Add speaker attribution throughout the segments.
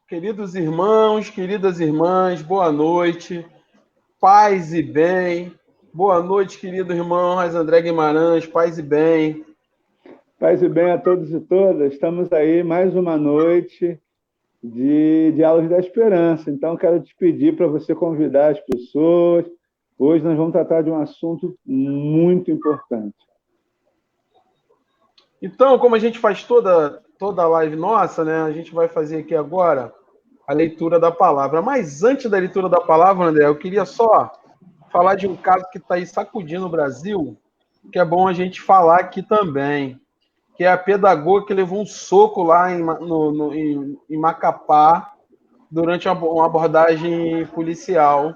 Speaker 1: Queridos irmãos, queridas irmãs, boa noite, paz e bem. Boa noite, querido irmão Raiz André Guimarães, paz e bem.
Speaker 2: Paz e bem a todos e todas. Estamos aí mais uma noite de Diálogos da Esperança. Então, quero te pedir para você convidar as pessoas. Hoje nós vamos tratar de um assunto muito importante.
Speaker 1: Então, como a gente faz toda a live nossa, né? A gente vai fazer aqui agora a leitura da palavra. Mas antes da leitura da palavra, André, eu queria só falar de um caso que está aí sacudindo o Brasil, que é bom a gente falar aqui também, que é a pedagoga que levou um soco lá em Macapá durante uma abordagem policial.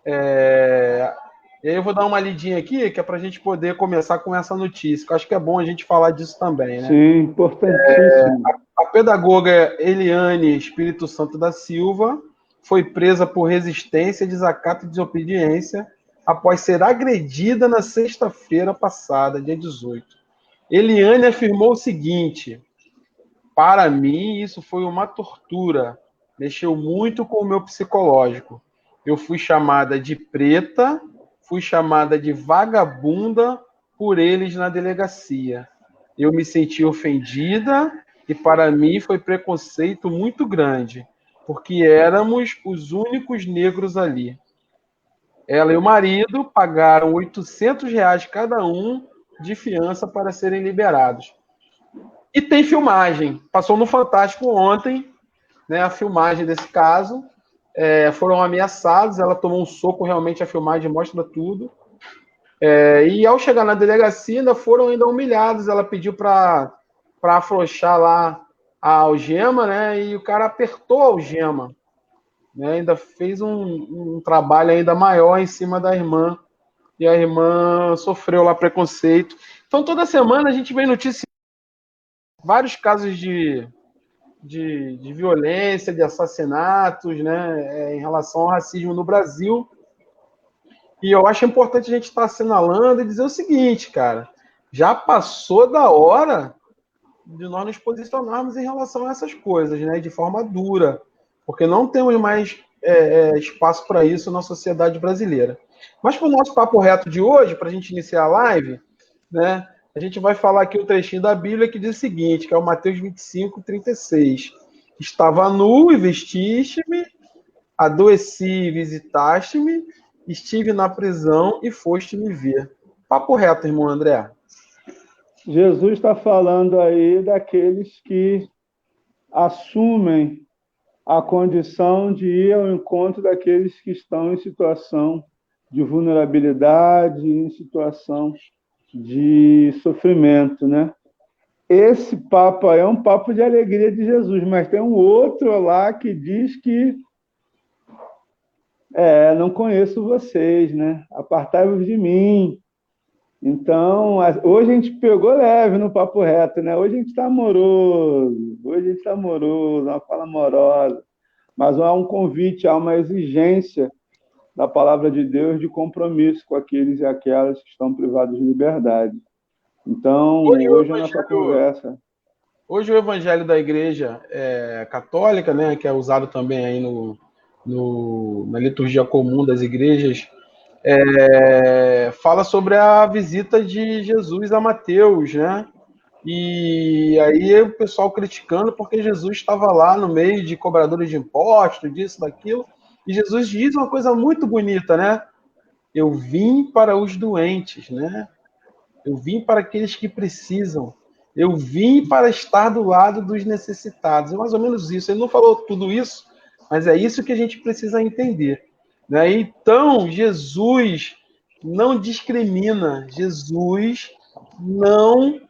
Speaker 1: E aí eu vou dar uma lidinha aqui, que é para a gente poder começar com essa notícia, que eu acho que é bom a gente falar disso também, né?
Speaker 2: Sim, importantíssimo.
Speaker 1: A pedagoga Eliane Espírito Santo da Silva foi presa por resistência, desacato e desobediência após ser agredida na sexta-feira passada, dia 18. Eliane afirmou o seguinte: para mim, isso foi uma tortura. Mexeu muito com o meu psicológico. Eu fui chamada de preta, fui chamada de vagabunda por eles na delegacia. Eu me senti ofendida e para mim foi preconceito muito grande, porque éramos os únicos negros ali. Ela e o marido pagaram R$ 800 cada um de fiança para serem liberados. E tem filmagem. Passou no Fantástico ontem, né, a filmagem desse caso. Foram ameaçados, ela tomou um soco, realmente a filmagem mostra tudo. E ao chegar na delegacia, ainda foram humilhados. Ela pediu para afrouxar lá a algema, né, e o cara apertou a algema. Né, ainda fez um trabalho ainda maior em cima da irmã. E a irmã sofreu lá preconceito. Então, toda semana a gente vem noticiando vários casos de violência, de assassinatos, né, em relação ao racismo no Brasil. E eu acho importante a gente estar assinalando e dizer o seguinte, cara, já passou da hora de nós nos posicionarmos em relação a essas coisas, né, de forma dura, porque não temos mais espaço para isso na sociedade brasileira. Mas para o nosso papo reto de hoje, para a gente iniciar a live, né, a gente vai falar aqui um trechinho da Bíblia que diz o seguinte, que é o Mateus 25, 36. Estava nu e vestiste-me, adoeci e visitaste-me, estive na prisão e foste me ver. Papo reto, irmão André.
Speaker 2: Jesus está falando aí daqueles que assumem a condição de ir ao encontro daqueles que estão em situação de vulnerabilidade, em situação de sofrimento, né? Esse papo aí é um papo de alegria de Jesus, mas tem um outro lá que diz que não conheço vocês, né? Apartai-vos de mim. Então, hoje a gente pegou leve no papo reto, né? Hoje a gente está amoroso, uma fala amorosa, mas há um convite, há uma exigência da palavra de Deus de compromisso com aqueles e aquelas que estão privados de liberdade. Então, hoje a nossa conversa...
Speaker 1: Hoje o evangelho da igreja católica, né, que é usado também aí na liturgia comum das igrejas, fala sobre a visita de Jesus a Mateus, né? E aí o pessoal criticando porque Jesus estava lá no meio de cobradores de impostos, disso, daquilo, e Jesus diz uma coisa muito bonita, né? Eu vim para os doentes, né? Eu vim para aqueles que precisam. Eu vim para estar do lado dos necessitados. É mais ou menos isso. Ele não falou tudo isso, mas é isso que a gente precisa entender. Né? Então, Jesus não discrimina. Jesus não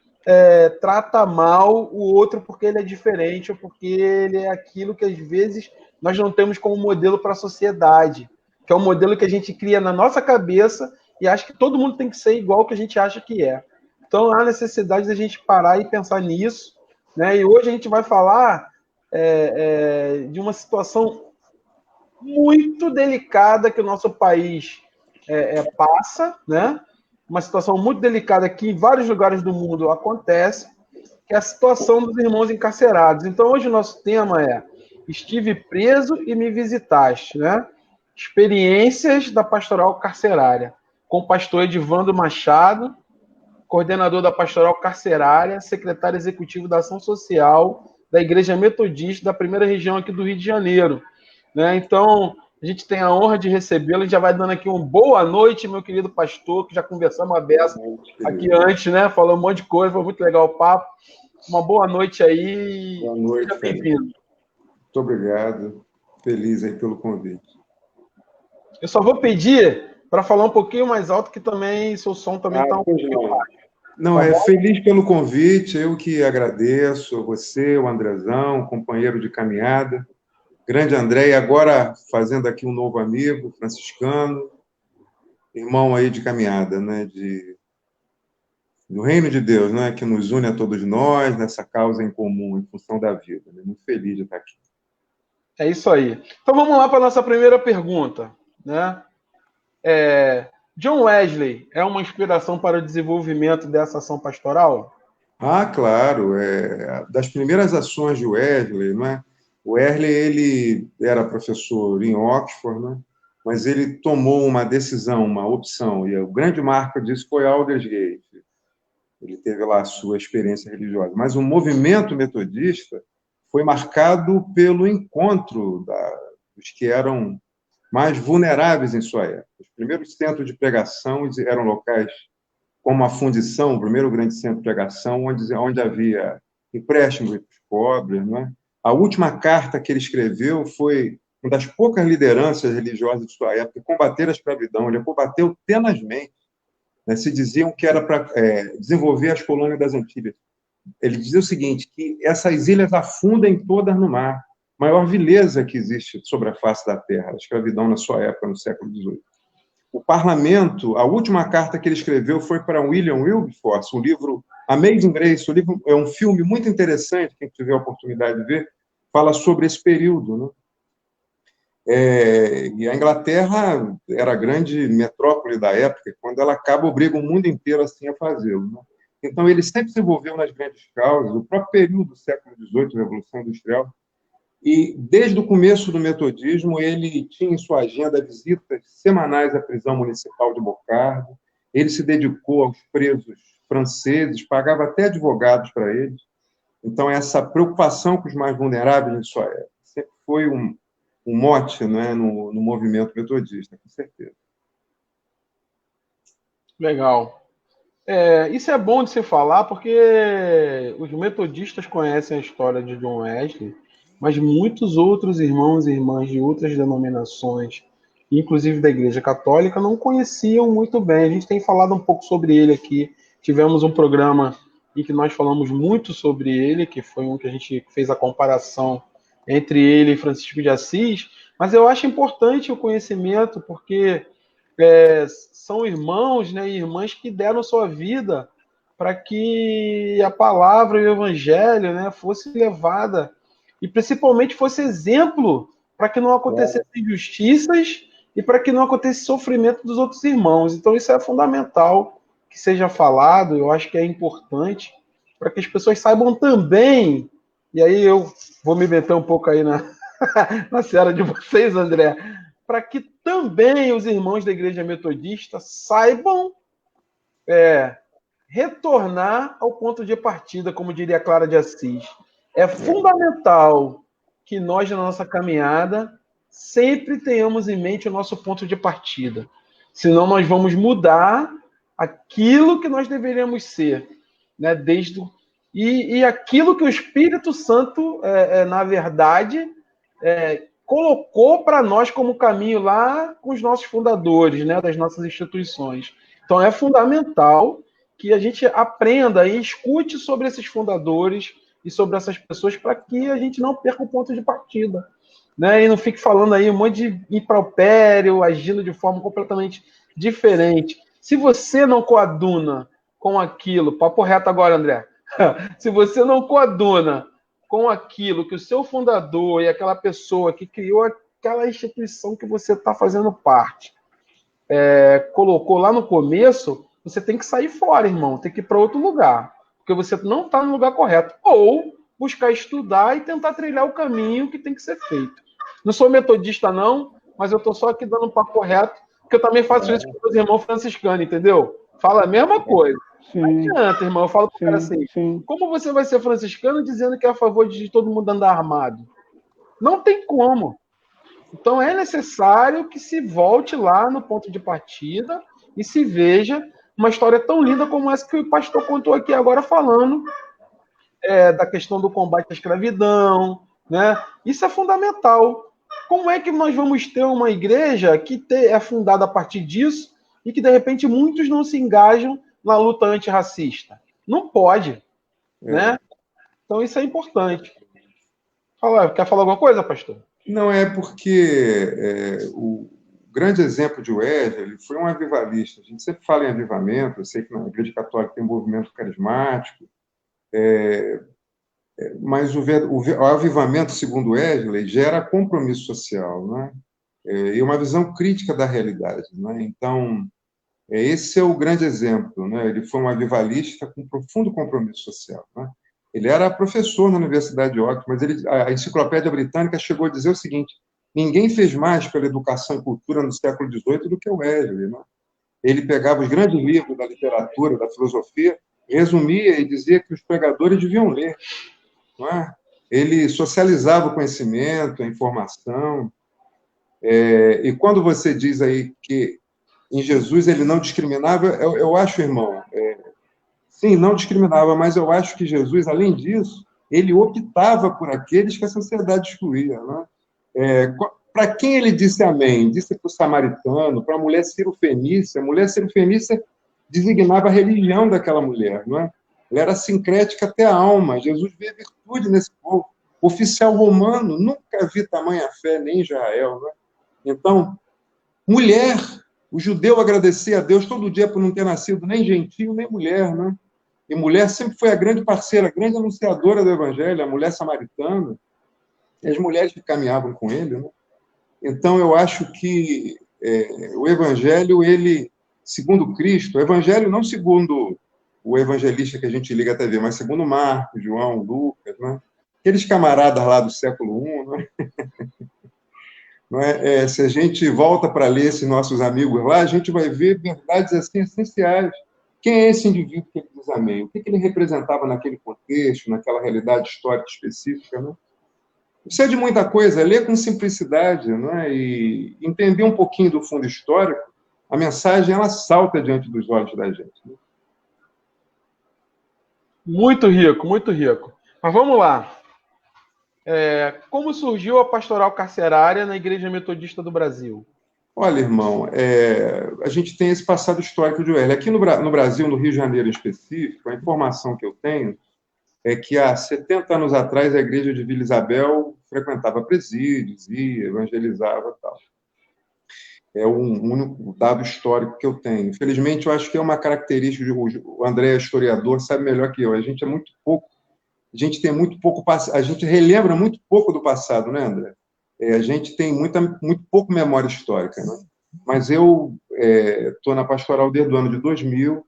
Speaker 1: trata mal o outro porque ele é diferente ou porque ele é aquilo que, às vezes, nós não temos como modelo para a sociedade, que é um modelo que a gente cria na nossa cabeça e acha que todo mundo tem que ser igual que a gente acha que é. Então, há necessidade da gente parar e pensar nisso. Né? E hoje a gente vai falar de uma situação muito delicada que o nosso país passa, né? Uma situação muito delicada que em vários lugares do mundo acontece, que é a situação dos irmãos encarcerados. Então, hoje o nosso tema é Estive preso e me visitaste, né? Experiências da pastoral carcerária, com o pastor Edivando Machado, coordenador da pastoral carcerária, secretário executivo da Ação Social da Igreja Metodista da primeira região aqui do Rio de Janeiro, né? Então, a gente tem a honra de recebê-lo, a gente já vai dando aqui uma boa noite, meu querido pastor, que já conversamos a beça aqui antes, né? Falou um monte de coisa, foi muito legal o papo. Uma boa noite aí.
Speaker 3: Boa noite,
Speaker 1: seja bem-vindo.
Speaker 3: Muito obrigado. Feliz aí pelo convite.
Speaker 1: Eu só vou pedir para falar um pouquinho mais alto, que também seu som também está um pouquinho baixo.
Speaker 3: Não,
Speaker 1: Tá bom?
Speaker 3: feliz pelo convite, eu que agradeço a você, o Andrezão, companheiro de caminhada, grande André, e agora fazendo aqui um novo amigo, franciscano, irmão aí de caminhada, né, do reino de Deus, né, que nos une a todos nós, nessa causa em comum, em função da vida. Né? Muito feliz de estar aqui.
Speaker 1: É isso aí. Então vamos lá para a nossa primeira pergunta, né? John Wesley é uma inspiração para o desenvolvimento dessa ação pastoral?
Speaker 3: Ah, claro. Das primeiras ações de Wesley, não é? O Wesley, ele era professor em Oxford, né? Mas ele tomou uma decisão, uma opção, e o grande marco disso foi Aldersgate. Ele teve lá a sua experiência religiosa. Mas o movimento metodista foi marcado pelo encontro dos que eram mais vulneráveis em sua época. Os primeiros centros de pregação eram locais como a Fundição, o primeiro grande centro de pregação, onde havia empréstimos para os pobres. Não é? A última carta que ele escreveu foi uma das poucas lideranças religiosas de sua época que combateram a escravidão. Ele combateu tenazmente. Né? Se diziam que era para desenvolver as colônias das Antilhas. Ele dizia o seguinte, que essas ilhas afundem todas no mar. Maior vileza que existe sobre a face da Terra, a escravidão na sua época, no século XVIII. O parlamento, a última carta que ele escreveu foi para William Wilberforce, um livro Amazing Grace, o livro é um filme muito interessante, quem tiver a oportunidade de ver, fala sobre esse período. Né? E a Inglaterra era a grande metrópole da época, quando ela acaba, obriga o mundo inteiro assim a fazê-lo. Né? Então, ele sempre se envolveu nas grandes causas, o próprio período do século XVIII, Revolução Industrial, e, desde o começo do metodismo, ele tinha em sua agenda visitas semanais à prisão municipal de Bocardo, ele se dedicou aos presos franceses, pagava até advogados para eles. Então, essa preocupação com os mais vulneráveis em sua época sempre foi um mote, né, no movimento metodista, com certeza.
Speaker 1: Legal. Isso é bom de se falar, porque os metodistas conhecem a história de John Wesley, mas muitos outros irmãos e irmãs de outras denominações, inclusive da Igreja Católica, não conheciam muito bem. A gente tem falado um pouco sobre ele aqui. Tivemos um programa em que nós falamos muito sobre ele, que foi um que a gente fez a comparação entre ele e Francisco de Assis, mas eu acho importante o conhecimento, porque são irmãos, né, e irmãs que deram sua vida para que a palavra e o evangelho, né, fosse levada e principalmente fosse exemplo para que não acontecessem injustiças e para que não acontecesse sofrimento dos outros irmãos. Então isso é fundamental que seja falado, eu acho que é importante para que as pessoas saibam também, e aí eu vou me meter um pouco aí na seara de vocês, André, para que também os irmãos da Igreja Metodista saibam retornar ao ponto de partida, como diria Clara de Assis. É fundamental que nós, na nossa caminhada, sempre tenhamos em mente o nosso ponto de partida. Senão nós vamos mudar aquilo que nós deveríamos ser, né? E aquilo que o Espírito Santo, na verdade, colocou para nós como caminho lá com os nossos fundadores, né, das nossas instituições. Então é fundamental que a gente aprenda e escute sobre esses fundadores e sobre essas pessoas para que a gente não perca o ponto de partida, né, e não fique falando aí um monte de impropério, agindo de forma completamente diferente. Se você não coaduna com aquilo, papo reto agora, André, se você não coaduna com aquilo que o seu fundador e aquela pessoa que criou aquela instituição que você está fazendo parte colocou lá no começo, você tem que sair fora, irmão. Tem que ir para outro lugar. Porque você não está no lugar correto. Ou buscar estudar e tentar trilhar o caminho que tem que ser feito. Não sou metodista, não, mas eu estou só aqui dando um papo correto, porque eu também faço isso com os irmãos franciscanos, entendeu? Fala a mesma coisa. Não adianta, irmão. Eu falo para o cara assim, como você vai ser franciscano dizendo que é a favor de todo mundo andar armado? Não tem como. Então é necessário que se volte lá no ponto de partida e se veja uma história tão linda como essa que o pastor contou aqui agora falando da questão do combate à escravidão, né? Isso é fundamental. Como é que nós vamos ter uma igreja que é fundada a partir disso e que, de repente, muitos não se engajam na luta antirracista? Não pode, né? Então isso é importante. Quer falar alguma coisa, pastor?
Speaker 3: Não, é porque o grande exemplo de Wesley, ele foi um avivalista. A gente sempre fala em avivamento, eu sei que na Igreja Católica tem um movimento carismático, mas o avivamento, segundo Wesley, gera compromisso social, né? E uma visão crítica da realidade, né? Então, esse é o grande exemplo, né? Ele foi um avivalista com profundo compromisso social, né? Ele era professor na Universidade de Oxford, mas a Enciclopédia Britânica chegou a dizer o seguinte: ninguém fez mais pela educação e cultura no século XVIII do que o Wesley, né? Ele pegava os grandes livros da literatura, da filosofia, resumia e dizia que os pregadores deviam ler, não é? Ele socializava o conhecimento, a informação. E quando você diz aí que em Jesus ele não discriminava, eu acho, irmão, sim, não discriminava, mas eu acho que Jesus, além disso, ele optava por aqueles que a sociedade excluía, né? Para quem ele disse amém? Disse para o samaritano, para a mulher cirofenícia. A mulher cirofenícia designava a religião daquela mulher, não é? Ela era sincrética até a alma. Jesus vê virtude nesse povo. Oficial romano, nunca vi tamanha fé, nem em Israel, né? Então, mulher, o judeu agradecia a Deus todo dia por não ter nascido nem gentio, nem mulher, né? E mulher sempre foi a grande parceira, a grande anunciadora do evangelho, a mulher samaritana, e as mulheres que caminhavam com ele, né? Então, eu acho que o evangelho, ele, segundo Cristo, o evangelho não segundo o evangelista que a gente liga à TV, mas segundo Marcos, João, Lucas, né? Aqueles camaradas lá do século I, né? Não é? Se a gente volta para ler esses nossos amigos lá, a gente vai ver verdades assim essenciais. Quem é esse indivíduo que ele diz amém? O que ele representava naquele contexto, naquela realidade histórica específica, né? Precisa de muita coisa, ler com simplicidade, não é? E entender um pouquinho do fundo histórico, a mensagem ela salta diante dos olhos da gente, né?
Speaker 1: Muito rico, muito rico. Mas vamos lá. Como surgiu a pastoral carcerária na Igreja Metodista do Brasil?
Speaker 3: Olha, irmão, a gente tem esse passado histórico de Wesley. Aqui no Brasil, no Rio de Janeiro em específico, a informação que eu tenho é que há 70 anos atrás a igreja de Vila Isabel frequentava presídios, ia, evangelizava e tal. É um único dado histórico que eu tenho. Infelizmente, eu acho que é uma característica, o André é historiador, sabe melhor que eu, a gente tem muito pouco, a gente relembra muito pouco do passado, né, André? A gente tem muito pouco memória histórica, né? Mas eu estou na pastoral desde o ano de 2000,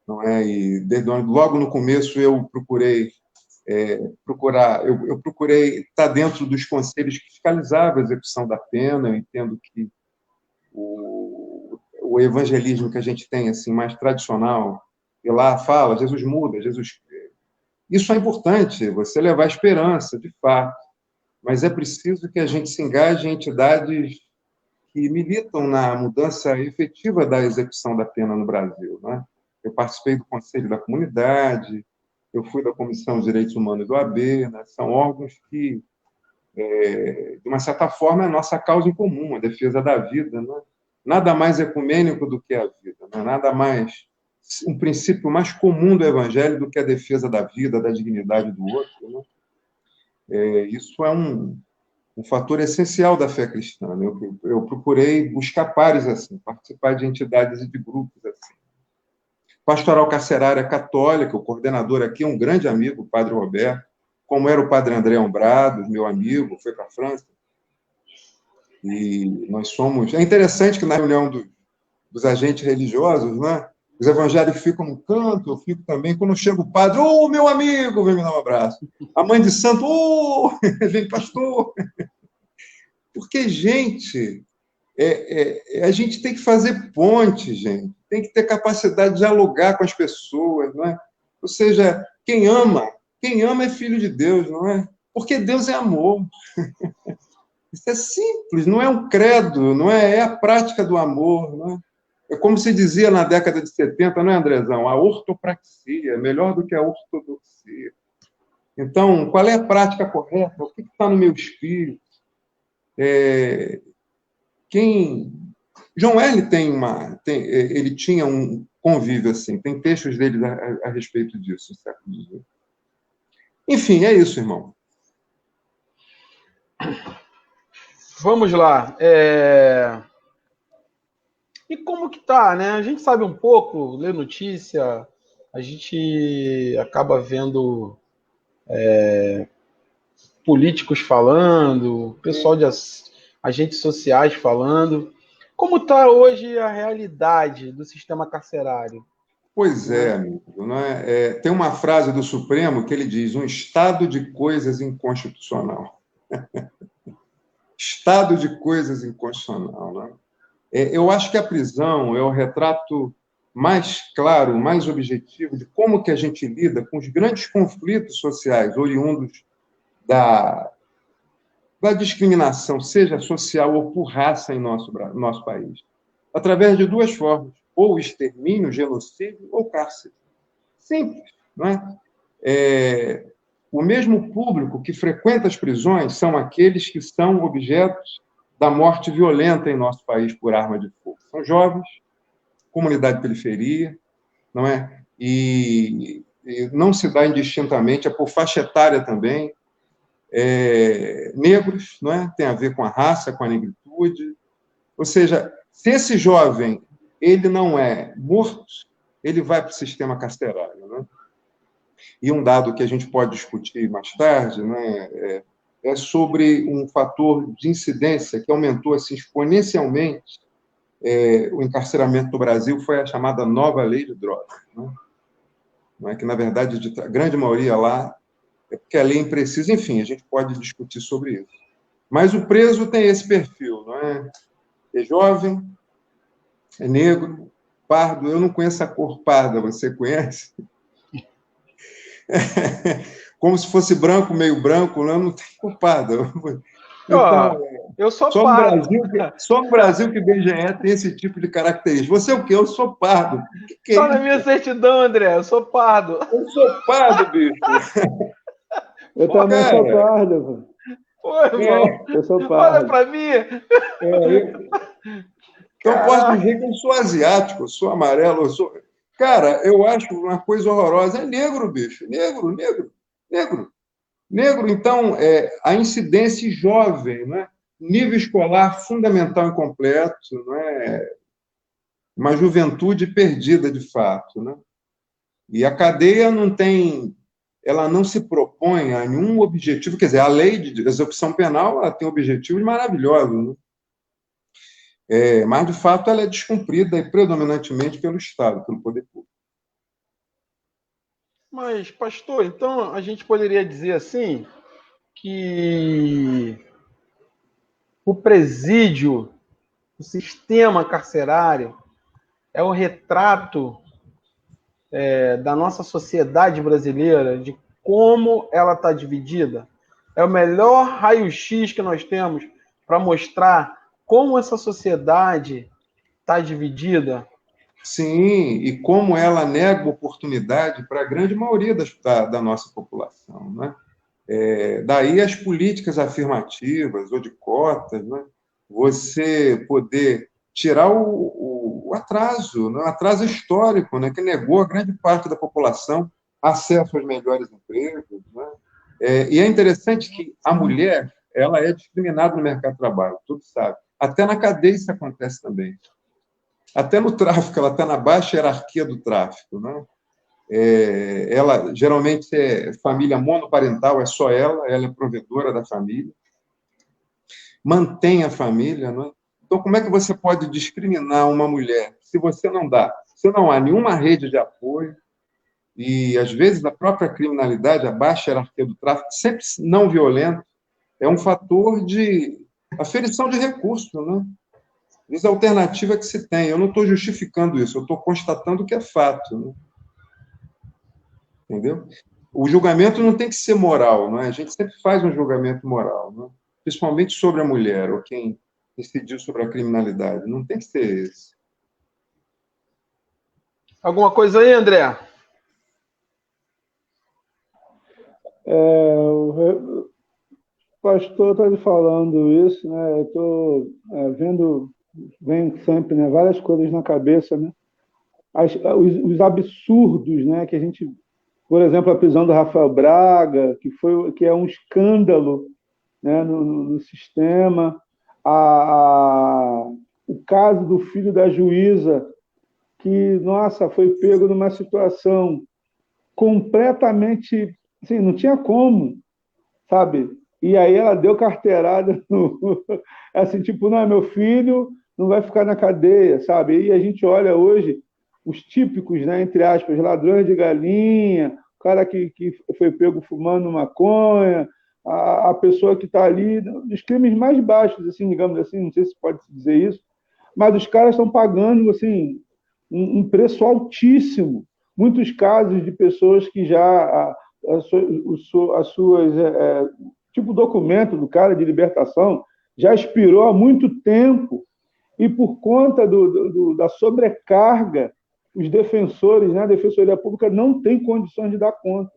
Speaker 3: não é? E logo no começo eu procurei estar dentro dos conselhos que fiscalizavam a execução da pena. Eu entendo que o evangelismo que a gente tem assim mais tradicional, e lá fala Jesus muda, Jesus. Isso é importante, você levar esperança, de fato, mas é preciso que a gente se engaje em entidades que militam na mudança efetiva da execução da pena no Brasil, né? Eu participei do Conselho da Comunidade, eu fui da Comissão de Direitos Humanos do AB, né? São órgãos que, de uma certa forma, é a nossa causa em comum, a defesa da vida, né? Nada mais ecumênico do que a vida, né? Nada mais, um princípio mais comum do Evangelho do que a defesa da vida, da dignidade do outro, né? Isso é um fator essencial da fé cristã, né? Eu procurei buscar pares assim, participar de entidades e de grupos assim. Pastoral Carcerária Católica, o coordenador aqui é um grande amigo, o Padre Roberto, como era o Padre André Ombrado, meu amigo, foi para a França. E nós somos... É interessante que na reunião dos agentes religiosos, né, Os evangélicos ficam no canto, eu fico também. Quando chega o padre, ô, meu amigo, vem me dar um abraço. A mãe de santo, ô, vem pastor. Porque, gente, a gente tem que fazer ponte, gente. Tem que ter capacidade de dialogar com as pessoas, não é? Ou seja, quem ama é filho de Deus, não é? Porque Deus é amor. Isso é simples, não é um credo, não é a prática do amor, não é? É como se dizia na década de 70, não é, Andrezão? A ortopraxia, é melhor do que a ortodoxia. Então, qual é a prática correta? O que está no meu espírito? João L. ele tinha um convívio assim, tem textos dele a respeito disso, no século XVIII. Enfim, é isso, irmão.
Speaker 1: Vamos lá. E como que tá, né? A gente sabe um pouco, lê notícia, a gente acaba vendo políticos falando, pessoal de agentes sociais falando. Como está hoje a realidade do sistema carcerário?
Speaker 3: Pois é, amigo. Não é? Tem uma frase do Supremo que ele diz: um estado de coisas inconstitucional. Estado de coisas inconstitucional. Não é? Eu acho que a prisão é o retrato mais claro, mais objetivo de como que a gente lida com os grandes conflitos sociais oriundos da discriminação, seja social ou por raça em nosso país, através de duas formas: ou extermínio, genocídio, ou cárcere. Simples, não é? O mesmo público que frequenta as prisões são aqueles que são objetos da morte violenta em nosso país por arma de fogo. São jovens, comunidade de periferia, não é? E não se dá indistintamente, é por faixa etária também, negros, não é? Tem a ver com a raça, com a negritude. Ou seja, se esse jovem ele não é morto, ele vai para o sistema carcerário, né? E um dado que a gente pode discutir mais tarde, né, é sobre um fator de incidência que aumentou assim, exponencialmente o encarceramento no Brasil, foi a chamada nova lei de drogas, né? Não é que, na verdade, a grande maioria lá é porque a lei é imprecisa. Enfim, a gente pode discutir sobre isso. Mas o preso tem esse perfil, não é? É jovem, é negro, pardo. Eu não conheço a cor parda, você conhece? Como se fosse branco, meio branco, não tem cor parda.
Speaker 1: Então, eu sou pardo.
Speaker 3: Só no Brasil que o IBGE tem esse tipo de característica. Você é o quê? Eu sou pardo. Que
Speaker 1: só na minha certidão, André, eu sou pardo.
Speaker 3: Eu sou pardo, bicho.
Speaker 2: Eu também sou pardo.
Speaker 1: Pô, irmão.
Speaker 2: Eu sou pardo.
Speaker 1: Olha pra mim.
Speaker 3: Então, eu posso dizer que eu sou asiático, eu sou amarelo, eu sou... Cara, eu acho uma coisa horrorosa. É negro, bicho. Negro. Então, a incidência jovem, né? Nível escolar fundamental incompleto, não é? Uma juventude perdida, de fato, né? E a cadeia ela não se propõe a nenhum objetivo, quer dizer, a lei de execução penal ela tem objetivos maravilhosos, né? Mas, de fato, ela é descumprida predominantemente pelo Estado, pelo poder público.
Speaker 1: Mas, pastor, então a gente poderia dizer assim que o presídio, o sistema carcerário, é o retrato da nossa sociedade brasileira, de como ela está dividida. É o melhor raio-x que nós temos para mostrar como essa sociedade está dividida.
Speaker 3: Sim, e como ela nega oportunidade para a grande maioria da nossa população, né? Daí as políticas afirmativas ou de cotas, né? Você poder tirar o atraso, né? O atraso histórico, né? Que negou a grande parte da população acesso aos melhores empregos, né? E é interessante que a mulher ela é discriminada no mercado de trabalho, todos sabem. Até na cadeia isso acontece também. Até no tráfico, ela está na baixa hierarquia do tráfico, né? Ela geralmente é família monoparental, é só ela é provedora da família, mantém a família, né? Então, como é que você pode discriminar uma mulher se você não dá Se não há nenhuma rede de apoio, e às vezes a própria criminalidade, a baixa hierarquia do tráfico, sempre não violento, é um fator de aferição de recursos, né? Isso é a alternativa que se tem. Eu não estou justificando isso, eu estou constatando que é fato, né? Entendeu? O julgamento não tem que ser moral, não é? A gente sempre faz um julgamento moral, não é? Principalmente sobre a mulher, ou quem decidiu sobre a criminalidade. Não tem que ser esse.
Speaker 1: Alguma coisa aí, André?
Speaker 2: O pastor está lhe falando isso, né? Eu estou vendo, vem sempre, né, várias coisas na cabeça, né? Os absurdos, né, que a gente, por exemplo, a prisão do Rafael Braga, que é um escândalo, né, no sistema, o caso do filho da juíza, que, nossa, foi pego numa situação completamente, assim, não tinha como, sabe? E aí ela deu carteirada, assim, tipo, não, meu filho não vai ficar na cadeia, sabe? E a gente olha hoje os típicos, né, entre aspas, ladrões de galinha, o cara que foi pego fumando maconha, a pessoa que está ali, dos crimes mais baixos, assim, digamos assim, não sei se pode se dizer isso, mas os caras estão pagando, assim, um preço altíssimo. Muitos casos de pessoas que já as suas tipo documento do cara de libertação já expirou há muito tempo e por conta da sobrecarga os defensores, né, a Defensoria Pública não tem condições de dar conta.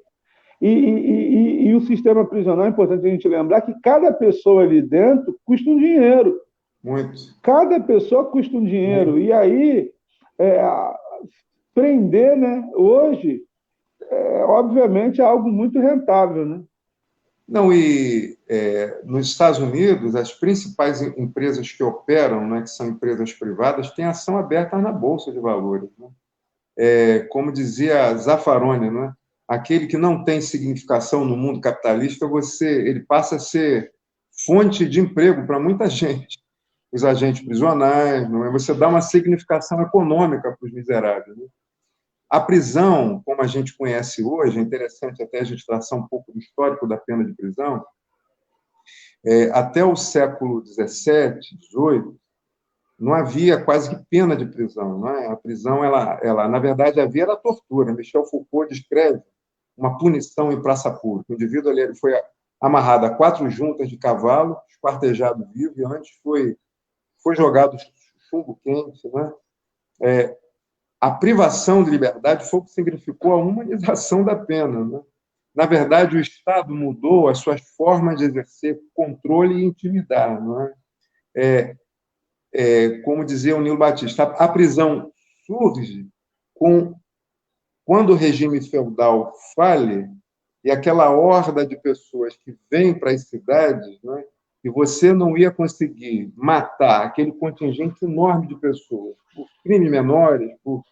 Speaker 2: E o sistema prisional, é importante a gente lembrar que cada pessoa ali dentro custa um dinheiro.
Speaker 3: Muito.
Speaker 2: Cada pessoa custa um dinheiro. E aí, prender, né, hoje, obviamente, é algo muito rentável, né?
Speaker 3: Não, e nos Estados Unidos, as principais empresas que operam, né, que são empresas privadas, têm ação aberta na Bolsa de Valores. Né? Como dizia Zaffaroni, né? Aquele que não tem significação no mundo capitalista, ele passa a ser fonte de emprego para muita gente. Os agentes prisionais, não é? Você dá uma significação econômica para os miseráveis. Né? A prisão, como a gente conhece hoje, é interessante até a gente traçar um pouco do histórico da pena de prisão, até o século XVII, XVIII, não havia quase que pena de prisão. Não é? A prisão, ela, na verdade, havia a tortura. Michel Foucault descreve uma punição em praça pública. O indivíduo ele foi amarrado a 4 juntas de cavalo, esquartejado vivo, e antes foi jogado chumbo quente. Né? A privação de liberdade foi o que significou a humanização da pena. Né? Na verdade, o Estado mudou as suas formas de exercer controle e intimidar. Não é? Como dizia o Nilo Batista, a prisão surge quando o regime feudal fale e aquela horda de pessoas que vem para as cidades, né, e você não ia conseguir matar aquele contingente enorme de pessoas por crimes menores, por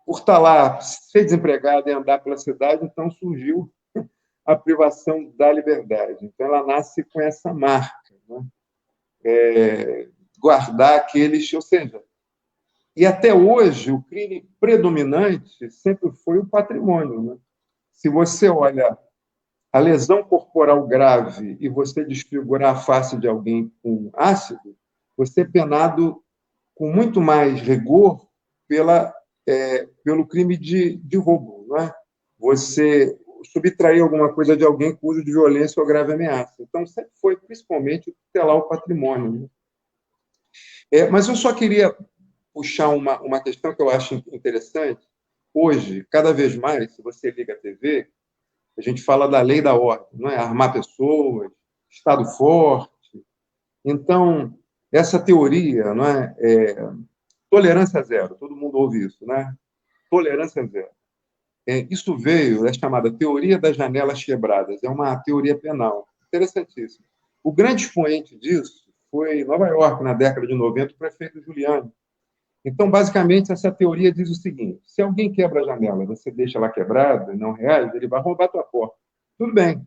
Speaker 3: estar lá, ser desempregado e andar pela cidade, então surgiu a privação da liberdade. Então, ela nasce com essa marca, né? Guardar aqueles, ou seja, e até hoje o crime predominante sempre foi o patrimônio. Né? Se você olha a lesão corporal grave e você desfigurar a face de alguém com ácido, você é penado com muito mais rigor pelo crime de roubo. Não é? Você subtrair alguma coisa de alguém com uso de violência ou grave ameaça. Então, sempre foi, principalmente, tutelar o patrimônio. Né? Mas eu só queria puxar uma questão que eu acho interessante. Hoje, cada vez mais, se você liga a TV, a gente fala da lei da ordem, não é? Armar pessoas, Estado forte. Então, essa teoria, não é? Tolerância zero, todo mundo ouve isso, né? Tolerância zero. Isso veio, é chamada teoria das janelas quebradas, é uma teoria penal, interessantíssima. O grande expoente disso foi Nova York, na década de 90, o prefeito Giuliani. Então, basicamente, essa teoria diz o seguinte: se alguém quebra a janela, você deixa ela quebrada e não reage, ele vai roubar a tua porta. Tudo bem.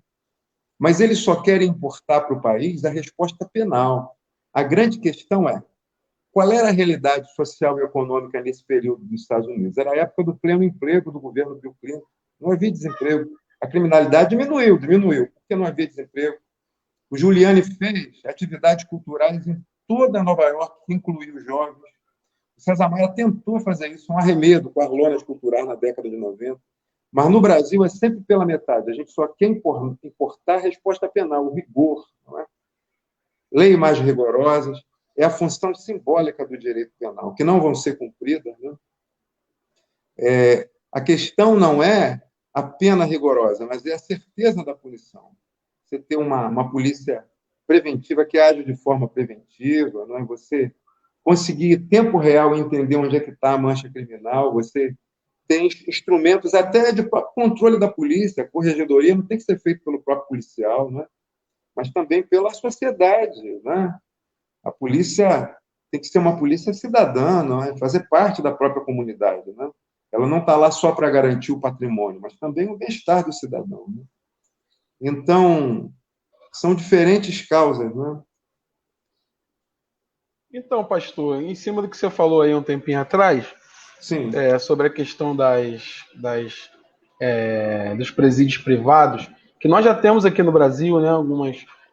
Speaker 3: Mas eles só querem importar para o país a resposta penal. A grande questão é qual era a realidade social e econômica nesse período dos Estados Unidos? Era a época do pleno emprego do governo Bill Clinton. Não havia desemprego. A criminalidade diminuiu, porque não havia desemprego. O Giuliani fez atividades culturais em toda Nova York, que incluiu os jovens. O César Maia tentou fazer isso, um arremedo com as lonas culturais na década de 90. Mas no Brasil é sempre pela metade. A gente só quer importar a resposta penal, o rigor. Não é? Leis mais rigorosas. É a função simbólica do direito penal, que não vão ser cumpridas. Né? A questão não é a pena rigorosa, mas é a certeza da punição. Você ter uma polícia preventiva que age de forma preventiva, não é? Você conseguir, em tempo real, entender onde é que está a mancha criminal, você tem instrumentos até de controle da polícia, a corregedoria não tem que ser feito pelo próprio policial, né? Mas também pela sociedade. Né? A polícia tem que ser uma polícia cidadã, não é? Fazer parte da própria comunidade. Né? Ela não está lá só para garantir o patrimônio, mas também o bem-estar do cidadão. Né? Então, são diferentes causas. Né?
Speaker 1: Então, pastor, em cima do que você falou aí um tempinho atrás,
Speaker 3: Sim.
Speaker 1: Sobre a questão dos presídios privados, que nós já temos aqui no Brasil, né,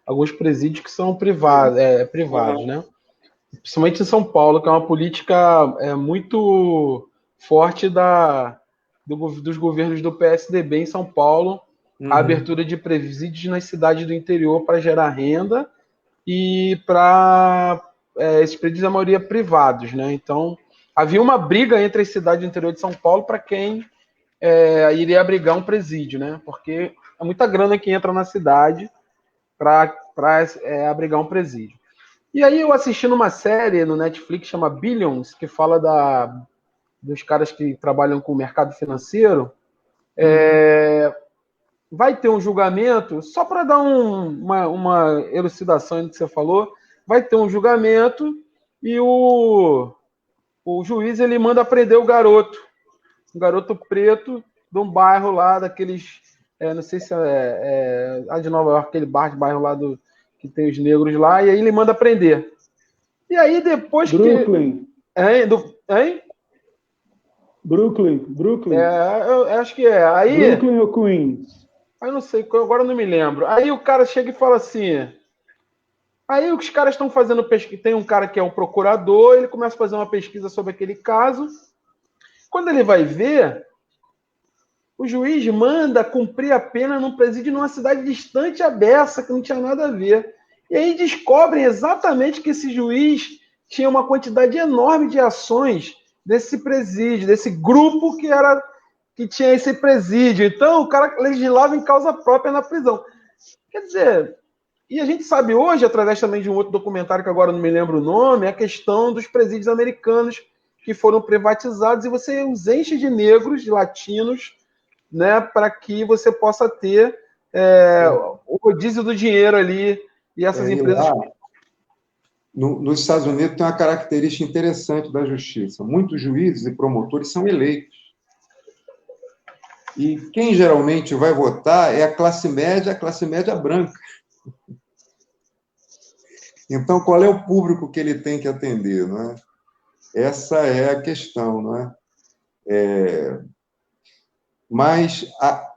Speaker 1: alguns presídios que são privados, né? Principalmente em São Paulo, que é uma política muito forte dos governos do PSDB em São Paulo, a abertura de presídios nas cidades do interior para gerar renda e para esses presídios, a maioria privados, né? Então, havia uma briga entre as cidades do interior de São Paulo para quem iria abrigar um presídio, né? Porque é muita grana que entra na cidade para abrigar um presídio. E aí eu assisti numa série no Netflix chama Billions, que fala dos caras que trabalham com o mercado financeiro. Vai ter um julgamento, só para dar uma elucidação no que você falou, vai ter um julgamento e o juiz ele manda prender o garoto, um garoto preto de um bairro lá daqueles, não sei se lá de Nova York, aquele bairro lá que tem os negros lá, e aí ele manda prender. E aí depois
Speaker 2: Brooklyn.
Speaker 1: Hein?
Speaker 2: Brooklyn.
Speaker 1: Eu acho que é. Aí,
Speaker 2: Brooklyn ou Queens?
Speaker 1: Eu não sei, agora eu não me lembro. Aí o cara chega e fala assim... Aí os caras estão fazendo pesquisa. Tem um cara que é um procurador, ele começa a fazer uma pesquisa sobre aquele caso. Quando ele vai ver, o juiz manda cumprir a pena num presídio numa cidade distante e abessa, que não tinha nada a ver. E aí descobrem exatamente que esse juiz tinha uma quantidade enorme de ações desse presídio, desse grupo que tinha esse presídio. Então, o cara legislava em causa própria na prisão. Quer dizer, e a gente sabe hoje, através também de um outro documentário que agora não me lembro o nome, a questão dos presídios americanos que foram privatizados e você os enche de negros, de latinos, né, para que você possa ter o rodízio do dinheiro ali e essas empresas...
Speaker 3: Nos Estados Unidos tem uma característica interessante da justiça. Muitos juízes e promotores são eleitos. E quem geralmente vai votar é a classe média branca. Então, qual é o público que ele tem que atender? Não é? Essa é a questão. Não é? Mas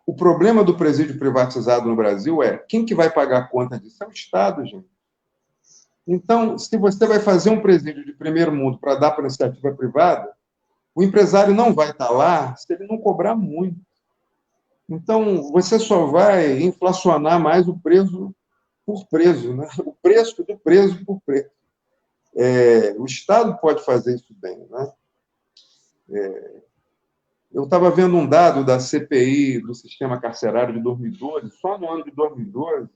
Speaker 3: o problema do presídio privatizado no Brasil é quem que vai pagar a conta disso? É o Estado, gente. Então, se você vai fazer um presídio de primeiro mundo para dar para a iniciativa privada, o empresário não vai estar lá se ele não cobrar muito. Então, você só vai inflacionar mais o preso por preso, né? O preço do preso por preso. O Estado pode fazer isso bem. Né? Eu estava vendo um dado da CPI do sistema carcerário de 2012, só no ano de 2012,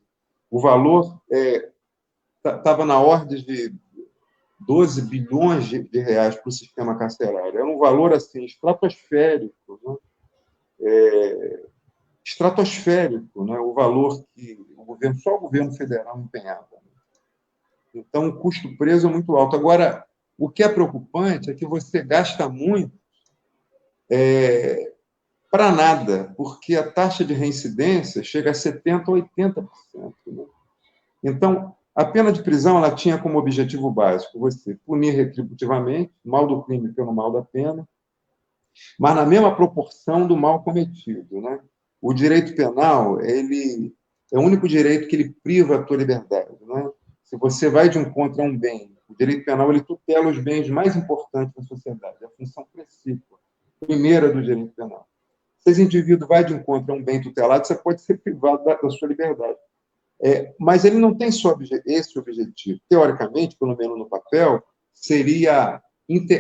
Speaker 3: o valor estava na ordem de 12 bilhões de reais para o sistema carcerário. Era um valor assim, estratosférico. Né? Estratosférico, né? O valor que só o governo federal empenhava. Então, o custo preso é muito alto. Agora, o que é preocupante é que você gasta muito para nada, porque a taxa de reincidência chega a 70% a 80%. Né? Então, A pena de prisão ela tinha como objetivo básico você punir retributivamente, o mal do crime pelo mal da pena, mas na mesma proporção do mal cometido, né? O direito penal, ele é o único direito que ele priva a tua liberdade, né? Se você vai de encontro a um bem, o direito penal ele tutela os bens mais importantes da sociedade, a função principal, primeira do direito penal. Se esse indivíduo vai de encontro a um bem tutelado, você pode ser privado da sua liberdade. Mas ele não tem só esse objetivo. Teoricamente, pelo menos no papel, seria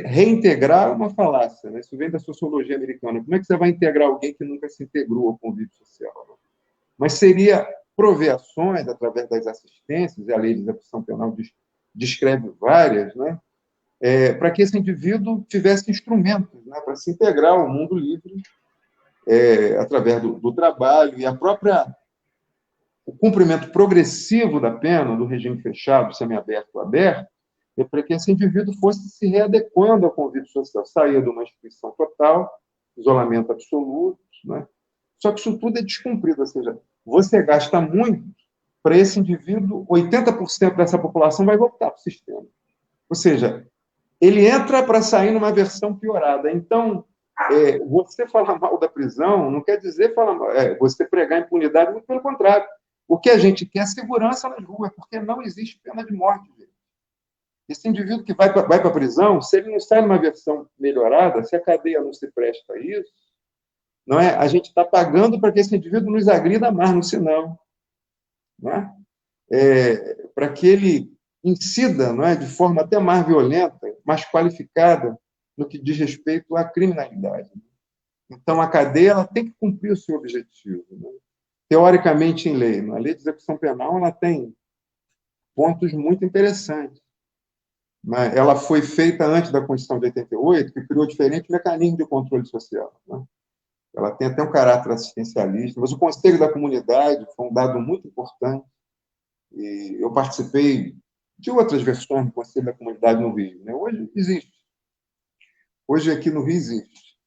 Speaker 3: reintegrar uma falácia. Né? Isso vem da sociologia americana. Como é que você vai integrar alguém que nunca se integrou ao convívio social? Né? Mas seria prover ações através das assistências, e a lei de execução penal descreve várias, né? Para que esse indivíduo tivesse instrumentos, né? Para se integrar ao mundo livre através do trabalho e o cumprimento progressivo da pena, do regime fechado, semiaberto ou aberto, para que esse indivíduo fosse se readequando ao convívio social, sair de uma instituição total, isolamento absoluto, né? Só que isso tudo é descumprido, ou seja, você gasta muito para esse indivíduo, 80% dessa população vai voltar para o sistema. Ou seja, ele entra para sair numa versão piorada. Então, você falar mal da prisão não quer dizer você pregar impunidade, muito pelo contrário. O que a gente quer é segurança nas ruas, porque não existe pena de morte. Gente. Esse indivíduo que vai para a prisão, se ele não sai numa versão melhorada, se a cadeia não se presta a isso, não é? A gente está pagando para que esse indivíduo nos agrida mais no sinal. Não é? Para que ele incida, não é, de forma até mais violenta, mais qualificada, no que diz respeito à criminalidade. Então, a cadeia ela tem que cumprir o seu objetivo. Né? Teoricamente, em lei. A lei de execução penal ela tem pontos muito interessantes. Mas ela foi feita antes da Constituição de 88, que criou diferentes mecanismos de controle social. Né? Ela tem até um caráter assistencialista, mas o Conselho da Comunidade foi um dado muito importante. E eu participei de outras versões do Conselho da Comunidade no Rio. Né? Hoje existe. Hoje aqui no Rio existe.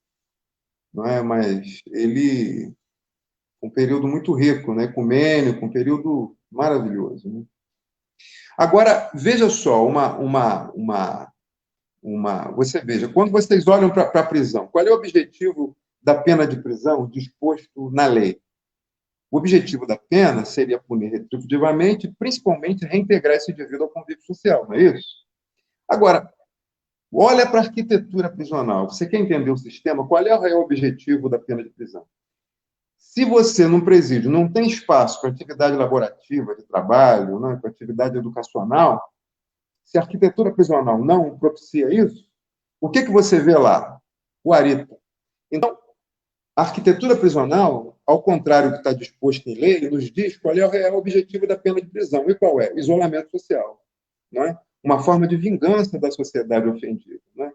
Speaker 3: Não é? Mas ele um período muito rico, né? Ecumênico, um período maravilhoso. Né? Agora, veja só, você veja, quando vocês olham para a prisão, qual é o objetivo da pena de prisão disposto na lei? O objetivo da pena seria punir retributivamente, principalmente reintegrar esse indivíduo ao convívio social, não é isso? Agora, olha para a arquitetura prisional. Você quer entender o sistema? Qual é o real objetivo da pena de prisão? Se você, num presídio, não tem espaço para atividade laborativa, de trabalho, né, para atividade educacional, se a arquitetura prisional não propicia isso, o que você vê lá? O arita. Então, a arquitetura prisional, ao contrário do que está disposto em lei, nos diz qual é o real objetivo da pena de prisão. E qual é? Isolamento social. Não é? Uma forma de vingança da sociedade ofendida. Não é?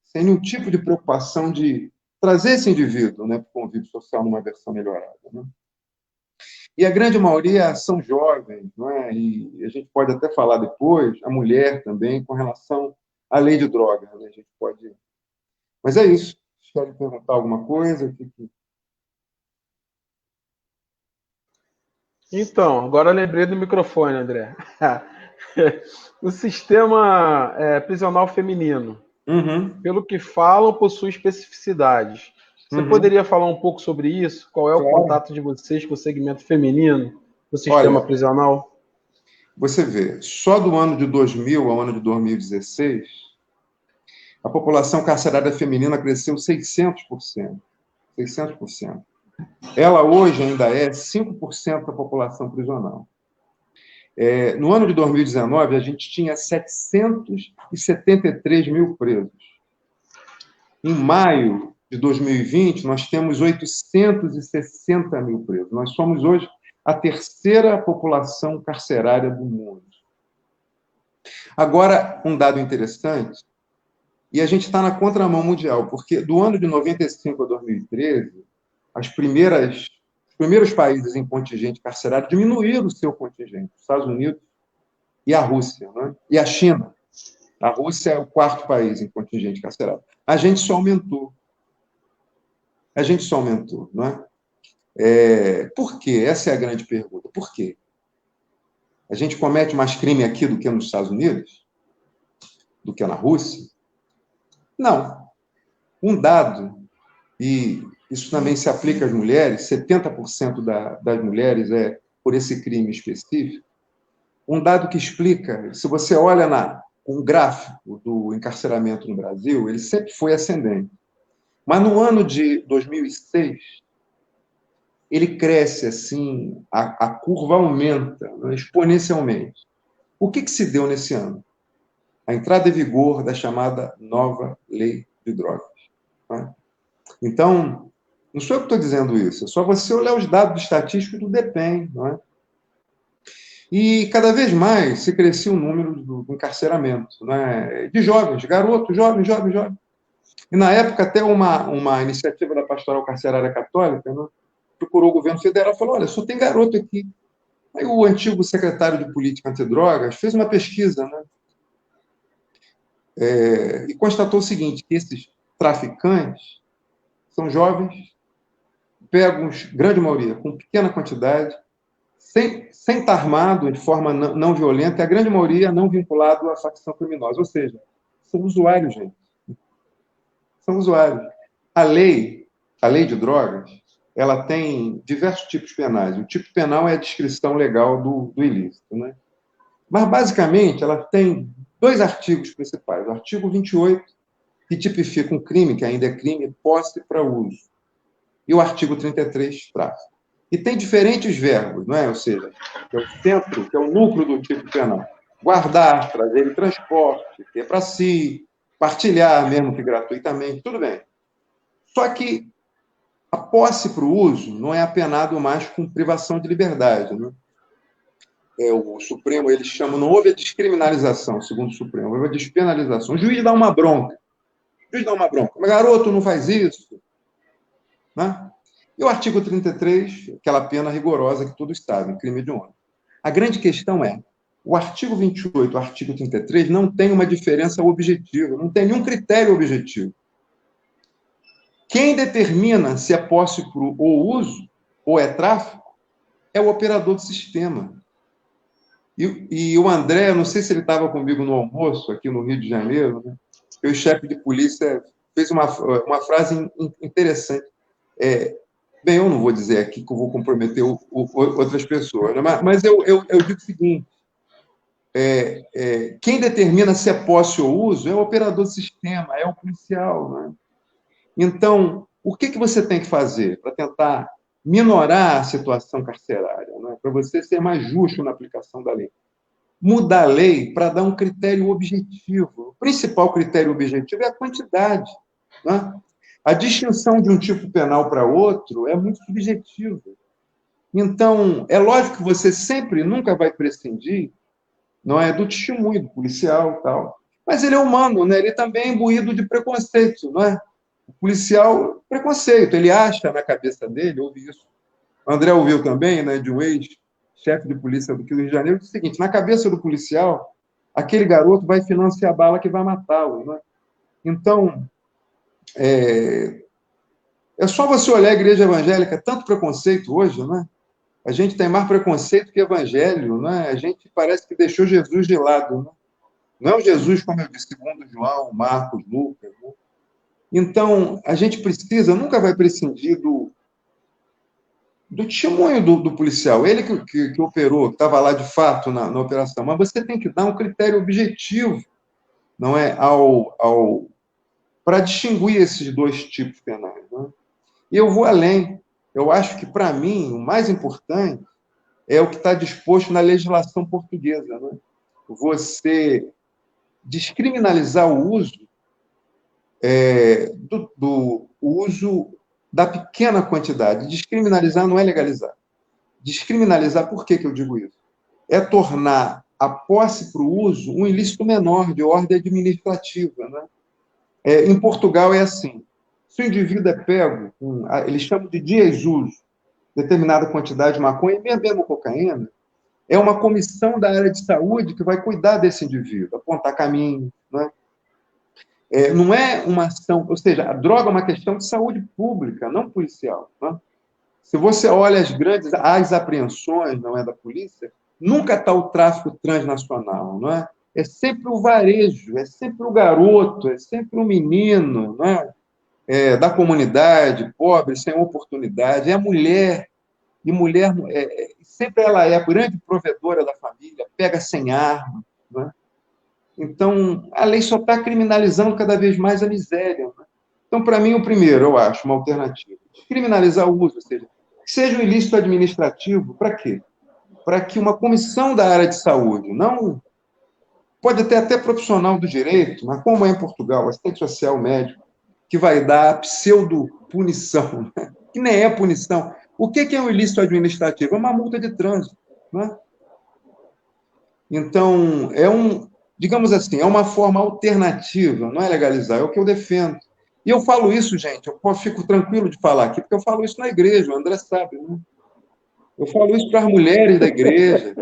Speaker 3: Sem nenhum tipo de preocupação de trazer esse indivíduo, né, para o convívio social numa versão melhorada. Né? E a grande maioria são jovens, não é? E a gente pode até falar depois, a mulher também, com relação à lei de drogas. Né? A gente pode... Mas é isso. Querem perguntar alguma coisa?
Speaker 1: Então, agora eu lembrei do microfone, André. O sistema prisional feminino, pelo que falam, possui especificidades. Você poderia falar um pouco sobre isso? Qual é o contato de vocês com o segmento feminino do sistema prisional?
Speaker 3: Você vê, só do ano de 2000 ao ano de 2016, a população carcerária feminina cresceu 600%. 600%. Ela hoje ainda é 5% da população prisional. No ano de 2019, a gente tinha 773 mil presos. Em maio de 2020, nós temos 860 mil presos. Nós somos hoje a terceira população carcerária do mundo. Agora, um dado interessante, e a gente está na contramão mundial, porque do ano de 95 a 2013, os primeiros países em contingente carcerário diminuíram o seu contingente, os Estados Unidos e a Rússia, né? E a China. A Rússia é o quarto país em contingente carcerário. A gente só aumentou. Não é? Por quê? Essa é a grande pergunta. Por quê? A gente comete mais crime aqui do que nos Estados Unidos? Do que na Rússia? Não. Um dado, e isso também se aplica às mulheres, 70% das mulheres é por esse crime específico. Um dado que explica, se você olha um gráfico do encarceramento no Brasil, ele sempre foi ascendente. Mas no ano de 2006, ele cresce assim, a curva aumenta, né, exponencialmente. O que se deu nesse ano? A entrada em vigor da chamada nova lei de drogas. Né? Então, não sou eu que estou dizendo isso, é só você olhar os dados estatísticos do DEPEN. Não é? E cada vez mais se crescia o número do encarceramento, né? De jovens, garotos, jovens. E na época, até uma iniciativa da Pastoral Carcerária Católica, né, procurou o governo federal e falou: olha, só tem garoto aqui. Aí o antigo secretário de Política Antidrogas fez uma pesquisa, né? E constatou o seguinte, que esses traficantes são jovens, pegam, grande maioria, com pequena quantidade, sem estar armado de forma não violenta, e a grande maioria não vinculado à facção criminosa. Ou seja, são usuários, gente. São usuários. A lei de drogas, ela tem diversos tipos penais. O tipo penal é a descrição legal do ilícito, né? Mas, basicamente, ela tem 2 artigos principais. O artigo 28, que tipifica um crime, que ainda é crime, posse para uso. E o artigo 33, tráfico. E tem diferentes verbos, não é? Ou seja, que é o centro, que é o núcleo do tipo penal. Guardar, trazer em transporte, ter para si, partilhar, mesmo que gratuitamente, tudo bem. Só que a posse para o uso não é apenado mais com privação de liberdade, né? O Supremo, eles chamam, não houve a descriminalização, segundo o Supremo, houve a despenalização. O juiz dá uma bronca. Mas, garoto, não faz isso. Né? E o artigo 33, aquela pena rigorosa que todos sabem, crime de honra. A grande questão é, o artigo 28 e o artigo 33 não tem uma diferença objetiva, não tem nenhum critério objetivo. Quem determina se é posse ou uso, ou é tráfico, é o operador do sistema. E o André, não sei se ele estava comigo no almoço, aqui no Rio de Janeiro, né? E o chefe de polícia fez uma frase interessante. Bem, eu não vou dizer aqui que eu vou comprometer outras pessoas, né? Mas eu digo o seguinte, quem determina se é posse ou uso é o operador do sistema, é o policial. Né? Então, o que você tem que fazer para tentar minorar a situação carcerária, né? Para você ser mais justo na aplicação da lei? Mudar a lei para dar um critério objetivo. O principal critério objetivo é a quantidade. Né? A distinção de um tipo penal para outro é muito subjetiva. Então, é lógico que você sempre, nunca vai prescindir, não é, do testemunho, do policial, tal. Mas ele é humano, né? Ele também é imbuído de preconceito, não é? O policial, preconceito, ele acha na cabeça dele, ouve isso. O André ouviu também, né, de um ex-chefe de polícia do Rio de Janeiro, o seguinte, na cabeça do policial, aquele garoto vai financiar a bala que vai matá-lo, né? Então, é só você olhar a igreja evangélica, tanto preconceito hoje, né? A gente tem mais preconceito que evangelho, né? A gente parece que deixou Jesus de lado, né? Não é o Jesus, como eu disse, segundo João, Marcos, Lucas, né? Então, a gente precisa, nunca vai prescindir do testemunho do policial, ele que operou, que estava lá de fato na operação, mas você tem que dar um critério objetivo, não é, para distinguir esses 2 tipos penais. Né? E eu vou além, eu acho que, para mim, o mais importante é o que está disposto na legislação portuguesa. Né? Você descriminalizar o uso do uso da pequena quantidade. Descriminalizar não é legalizar. Descriminalizar, por que eu digo isso? É tornar a posse para o uso um ilícito menor, de ordem administrativa. Né? Em Portugal é assim. Se o indivíduo é pego, eles chamam de dia-uso, determinada quantidade de maconha, e mesmo cocaína, é uma comissão da área de saúde que vai cuidar desse indivíduo, apontar caminho. Né? Não é uma ação, ou seja, a droga é uma questão de saúde pública, não policial. Né? Se você olha as apreensões, não é, da polícia, nunca está o tráfico transnacional, não é? É sempre o varejo, é sempre o garoto, é sempre o menino, não é? Da comunidade, pobre, sem oportunidade, é a mulher, e mulher sempre ela é a grande provedora da família, pega sem arma, não é? Então, a lei só está criminalizando cada vez mais a miséria, não é? Então, para mim, o primeiro, eu acho, uma alternativa. Criminalizar o uso, ou seja, que seja um ilícito administrativo, para quê? Para que uma comissão da área de saúde, não pode ter até profissional do direito, mas como é em Portugal, assistente social médico, que vai dar a pseudo-punição, né? Que nem é punição. O que é um ilícito administrativo? É uma multa de trânsito, né? Então, digamos assim, é uma forma alternativa, não é legalizar, é o que eu defendo. E eu falo isso, gente, eu fico tranquilo de falar aqui, porque eu falo isso na igreja, o André sabe, né? Eu falo isso para as mulheres da igreja,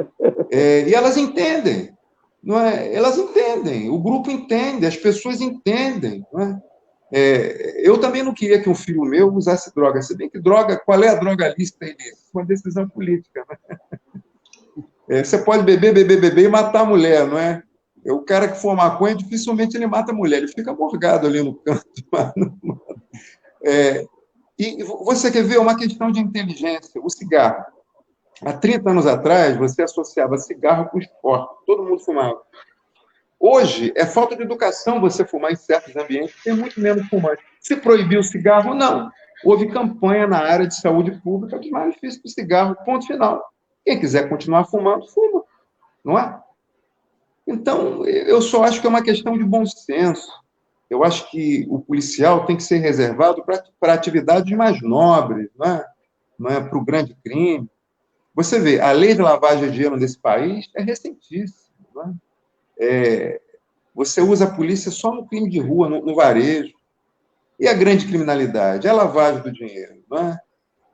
Speaker 3: e elas entendem, não é? Elas entendem, o grupo entende, as pessoas entendem, não é? Eu também não queria que um filho meu usasse droga, se bem que droga, qual é a droga lícita e ilícita? Uma decisão política, né? Você pode beber e matar a mulher, não é? O cara que for maconha, dificilmente ele mata a mulher, ele fica morgado ali no canto. E você quer ver uma questão de inteligência, o cigarro. Há 30 anos atrás, você associava cigarro com esporte, todo mundo fumava. Hoje, é falta de educação você fumar em certos ambientes, tem muito menos fumante. Se proibiu o cigarro, não. Houve campanha na área de saúde pública de malefício do cigarro, ponto final. Quem quiser continuar fumando, fuma, não é? Então, eu só acho que é uma questão de bom senso. Eu acho que o policial tem que ser reservado para atividades mais nobres, não é para o grande crime. Você vê, a lei de lavagem de dinheiro nesse país é recentíssima, não é? Você usa a polícia só no crime de rua, no varejo. E a grande criminalidade? É a lavagem do dinheiro, não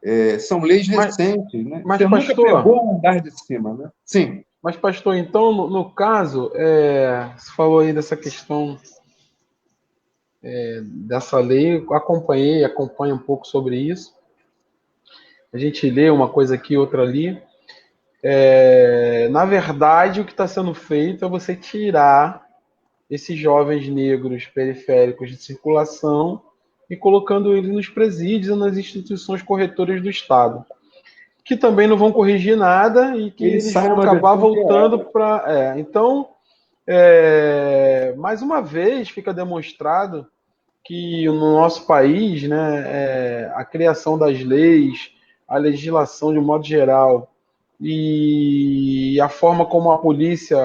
Speaker 3: é? São leis recentes, né?
Speaker 1: Mas,
Speaker 3: Você nunca
Speaker 1: pastor,
Speaker 3: pegou o andar de cima, né? Sim.
Speaker 1: Mas, pastor, então, no caso, você falou aí dessa questão dessa lei, eu acompanho um pouco sobre isso. A gente lê uma coisa aqui, outra ali. Na verdade, o que está sendo feito é você tirar esses jovens negros periféricos de circulação e colocando eles nos presídios e nas instituições corretoras do Estado, que também não vão corrigir nada e que eles vão acabar voltando para... Então, mais uma vez, fica demonstrado que no nosso país, né, a criação das leis, a legislação de um modo geral e a forma como a polícia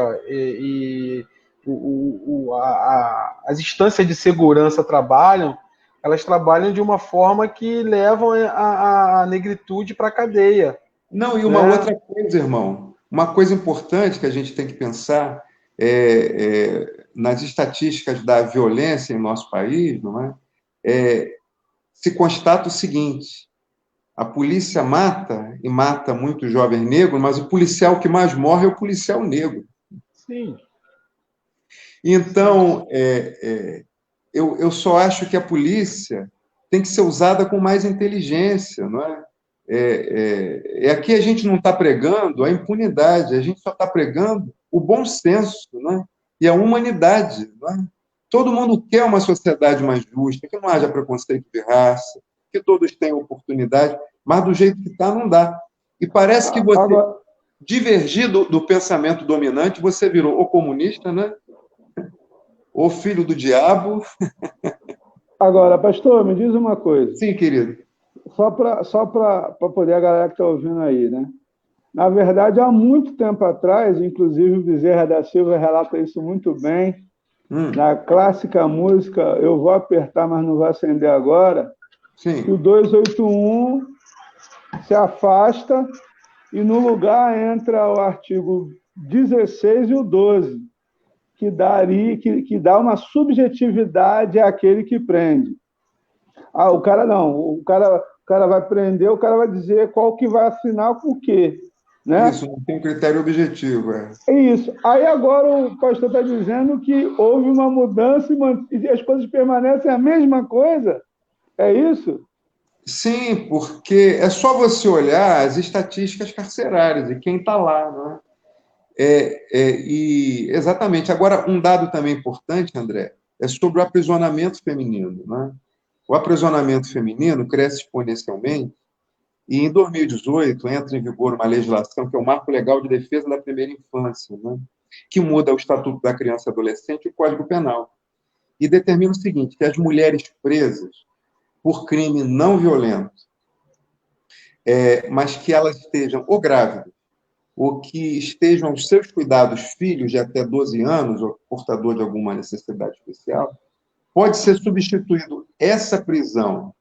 Speaker 1: as instâncias de segurança trabalham, elas trabalham de uma forma que levam a negritude para a cadeia.
Speaker 3: Não, e uma outra coisa, irmão, uma coisa importante que a gente tem que pensar nas estatísticas da violência em nosso país, não é? Se constata o seguinte: a polícia mata, e mata muito jovem negro, mas o policial que mais morre é o policial negro.
Speaker 1: Sim.
Speaker 3: Então, eu só acho que a polícia tem que ser usada com mais inteligência, não é? Aqui a gente não está pregando a impunidade, a gente só está pregando o bom senso, não é? E a humanidade, não é? Todo mundo quer uma sociedade mais justa, que não haja preconceito de raça, que todos tenham oportunidade, mas do jeito que está, não dá. E parece que você, divergir do pensamento dominante, você virou ou comunista, né? Ou filho do diabo.
Speaker 2: Agora, pastor, me diz uma coisa.
Speaker 3: Sim, querido.
Speaker 2: Só para poder a galera que está ouvindo aí, né? Na verdade, há muito tempo atrás, inclusive o Bezerra da Silva relata isso muito bem, na clássica música Eu Vou Apertar, Mas Não Vou Acender Agora,
Speaker 3: sim,
Speaker 2: que o 281 se afasta e no lugar entra o artigo 16 e o 12, que dá uma subjetividade àquele que prende. O cara não, o cara vai prender, o cara vai dizer qual que vai assinar com o quê. Né?
Speaker 3: Isso, não tem um critério objetivo.
Speaker 2: É isso. Aí agora o pastor está dizendo que houve uma mudança e as coisas permanecem a mesma coisa. É isso?
Speaker 3: Sim, porque é só você olhar as estatísticas carcerárias e quem está lá. Não é? E exatamente. Agora, um dado também importante, André, é sobre o aprisionamento feminino, né? O aprisionamento feminino cresce exponencialmente e, em 2018, entra em vigor uma legislação que é o Marco Legal de Defesa da Primeira Infância, né? Que muda o Estatuto da Criança e Adolescente e o Código Penal. E determina o seguinte, que as mulheres presas por crime não violento, mas que elas estejam ou grávidas, ou que estejam aos seus cuidados filhos de até 12 anos, ou portador de alguma necessidade especial, pode ser substituído essa prisão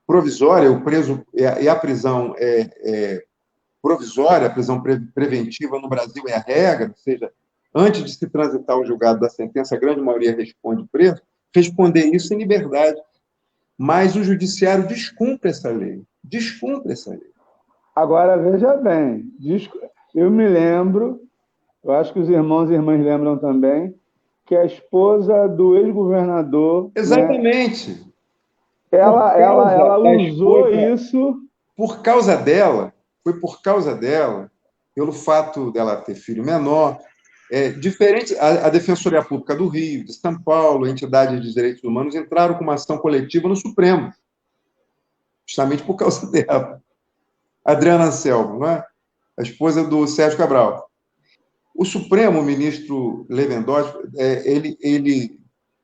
Speaker 3: provisória, o preso, e a prisão provisória, a prisão preventiva no Brasil é a regra, ou seja, antes de se transitar o julgado da sentença, a grande maioria responde preso, responder isso em liberdade. Mas o judiciário descumpre essa lei. Descumpre essa lei.
Speaker 2: Agora, veja bem, eu me lembro, eu acho que os irmãos e irmãs lembram também, que a esposa do ex-governador...
Speaker 3: Exatamente.
Speaker 2: Né, ela usou isso...
Speaker 3: Por causa dela, foi por causa dela, pelo fato dela ter filho menor, diferente, a Defensoria Pública do Rio, de São Paulo, entidades de direitos humanos entraram com uma ação coletiva no Supremo, justamente por causa dela. Adriana Anselmo, não é? A esposa do Sérgio Cabral. O Supremo, o ministro Lewandowski,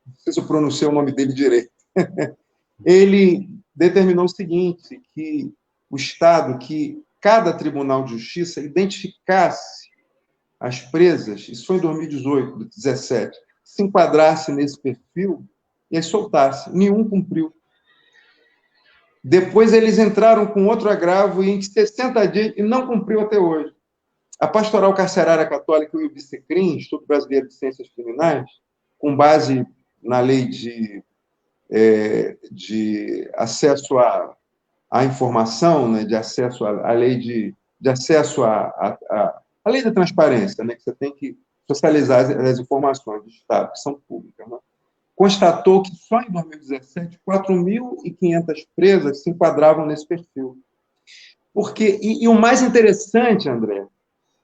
Speaker 3: não sei se eu pronunciei o nome dele direito, ele determinou o seguinte, que o Estado, que cada Tribunal de Justiça identificasse as presas, isso foi em 2018, 2017, se enquadrasse nesse perfil e as soltasse. Nenhum cumpriu. Depois eles entraram com outro agravo em 60 dias e não cumpriu até hoje. A Pastoral Carcerária Católica e o IBCCRIM, Instituto Brasileiro de Ciências Criminais, com base na lei de acesso à informação, né, de acesso à lei de acesso à lei da transparência, né, que você tem que socializar as informações do Estado, que são públicas, né, constatou que só em 2017 4.500 presas se enquadravam nesse perfil. E o mais interessante, André,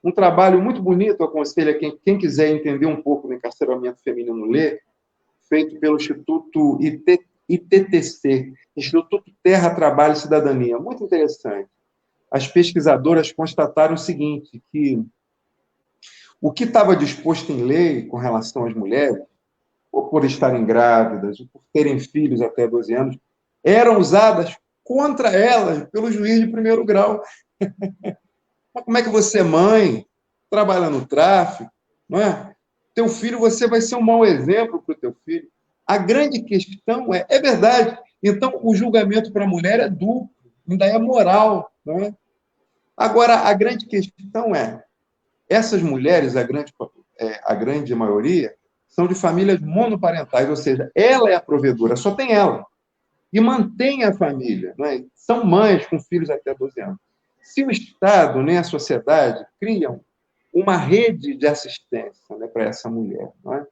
Speaker 3: um trabalho muito bonito, eu aconselho a quem quiser entender um pouco do encarceramento feminino ler, feito pelo Instituto ITTC, Instituto Terra, Trabalho e Cidadania. Muito interessante. As pesquisadoras constataram o seguinte, que o que estava disposto em lei com relação às mulheres, ou por estarem grávidas, ou por terem filhos até 12 anos, eram usadas contra elas pelo juiz de primeiro grau. Mas como é que você, mãe, trabalha no tráfico, não é? Teu filho, você vai ser um mau exemplo para o teu filho. A grande questão é verdade. Então, o julgamento para a mulher é duplo, ainda é moral, não é? Agora, a grande questão essas mulheres, a grande maioria, são de famílias monoparentais, ou seja, ela é a provedora, só tem ela. E mantém a família, não é? São mães com filhos até 12 anos. Se o Estado nem a sociedade criam uma rede de assistência, né, para essa mulher, não é?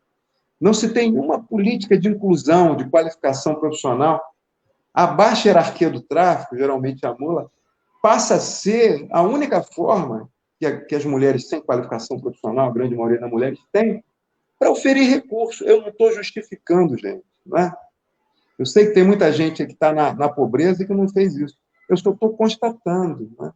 Speaker 3: Não se tem uma política de inclusão, de qualificação profissional, a baixa hierarquia do tráfico, geralmente a mula, passa a ser a única forma que as mulheres sem qualificação profissional, a grande maioria das mulheres tem, para oferir recursos. Eu não estou justificando, gente, não é? Eu sei que tem muita gente que está na pobreza e que não fez isso. Eu só estou constatando, não é?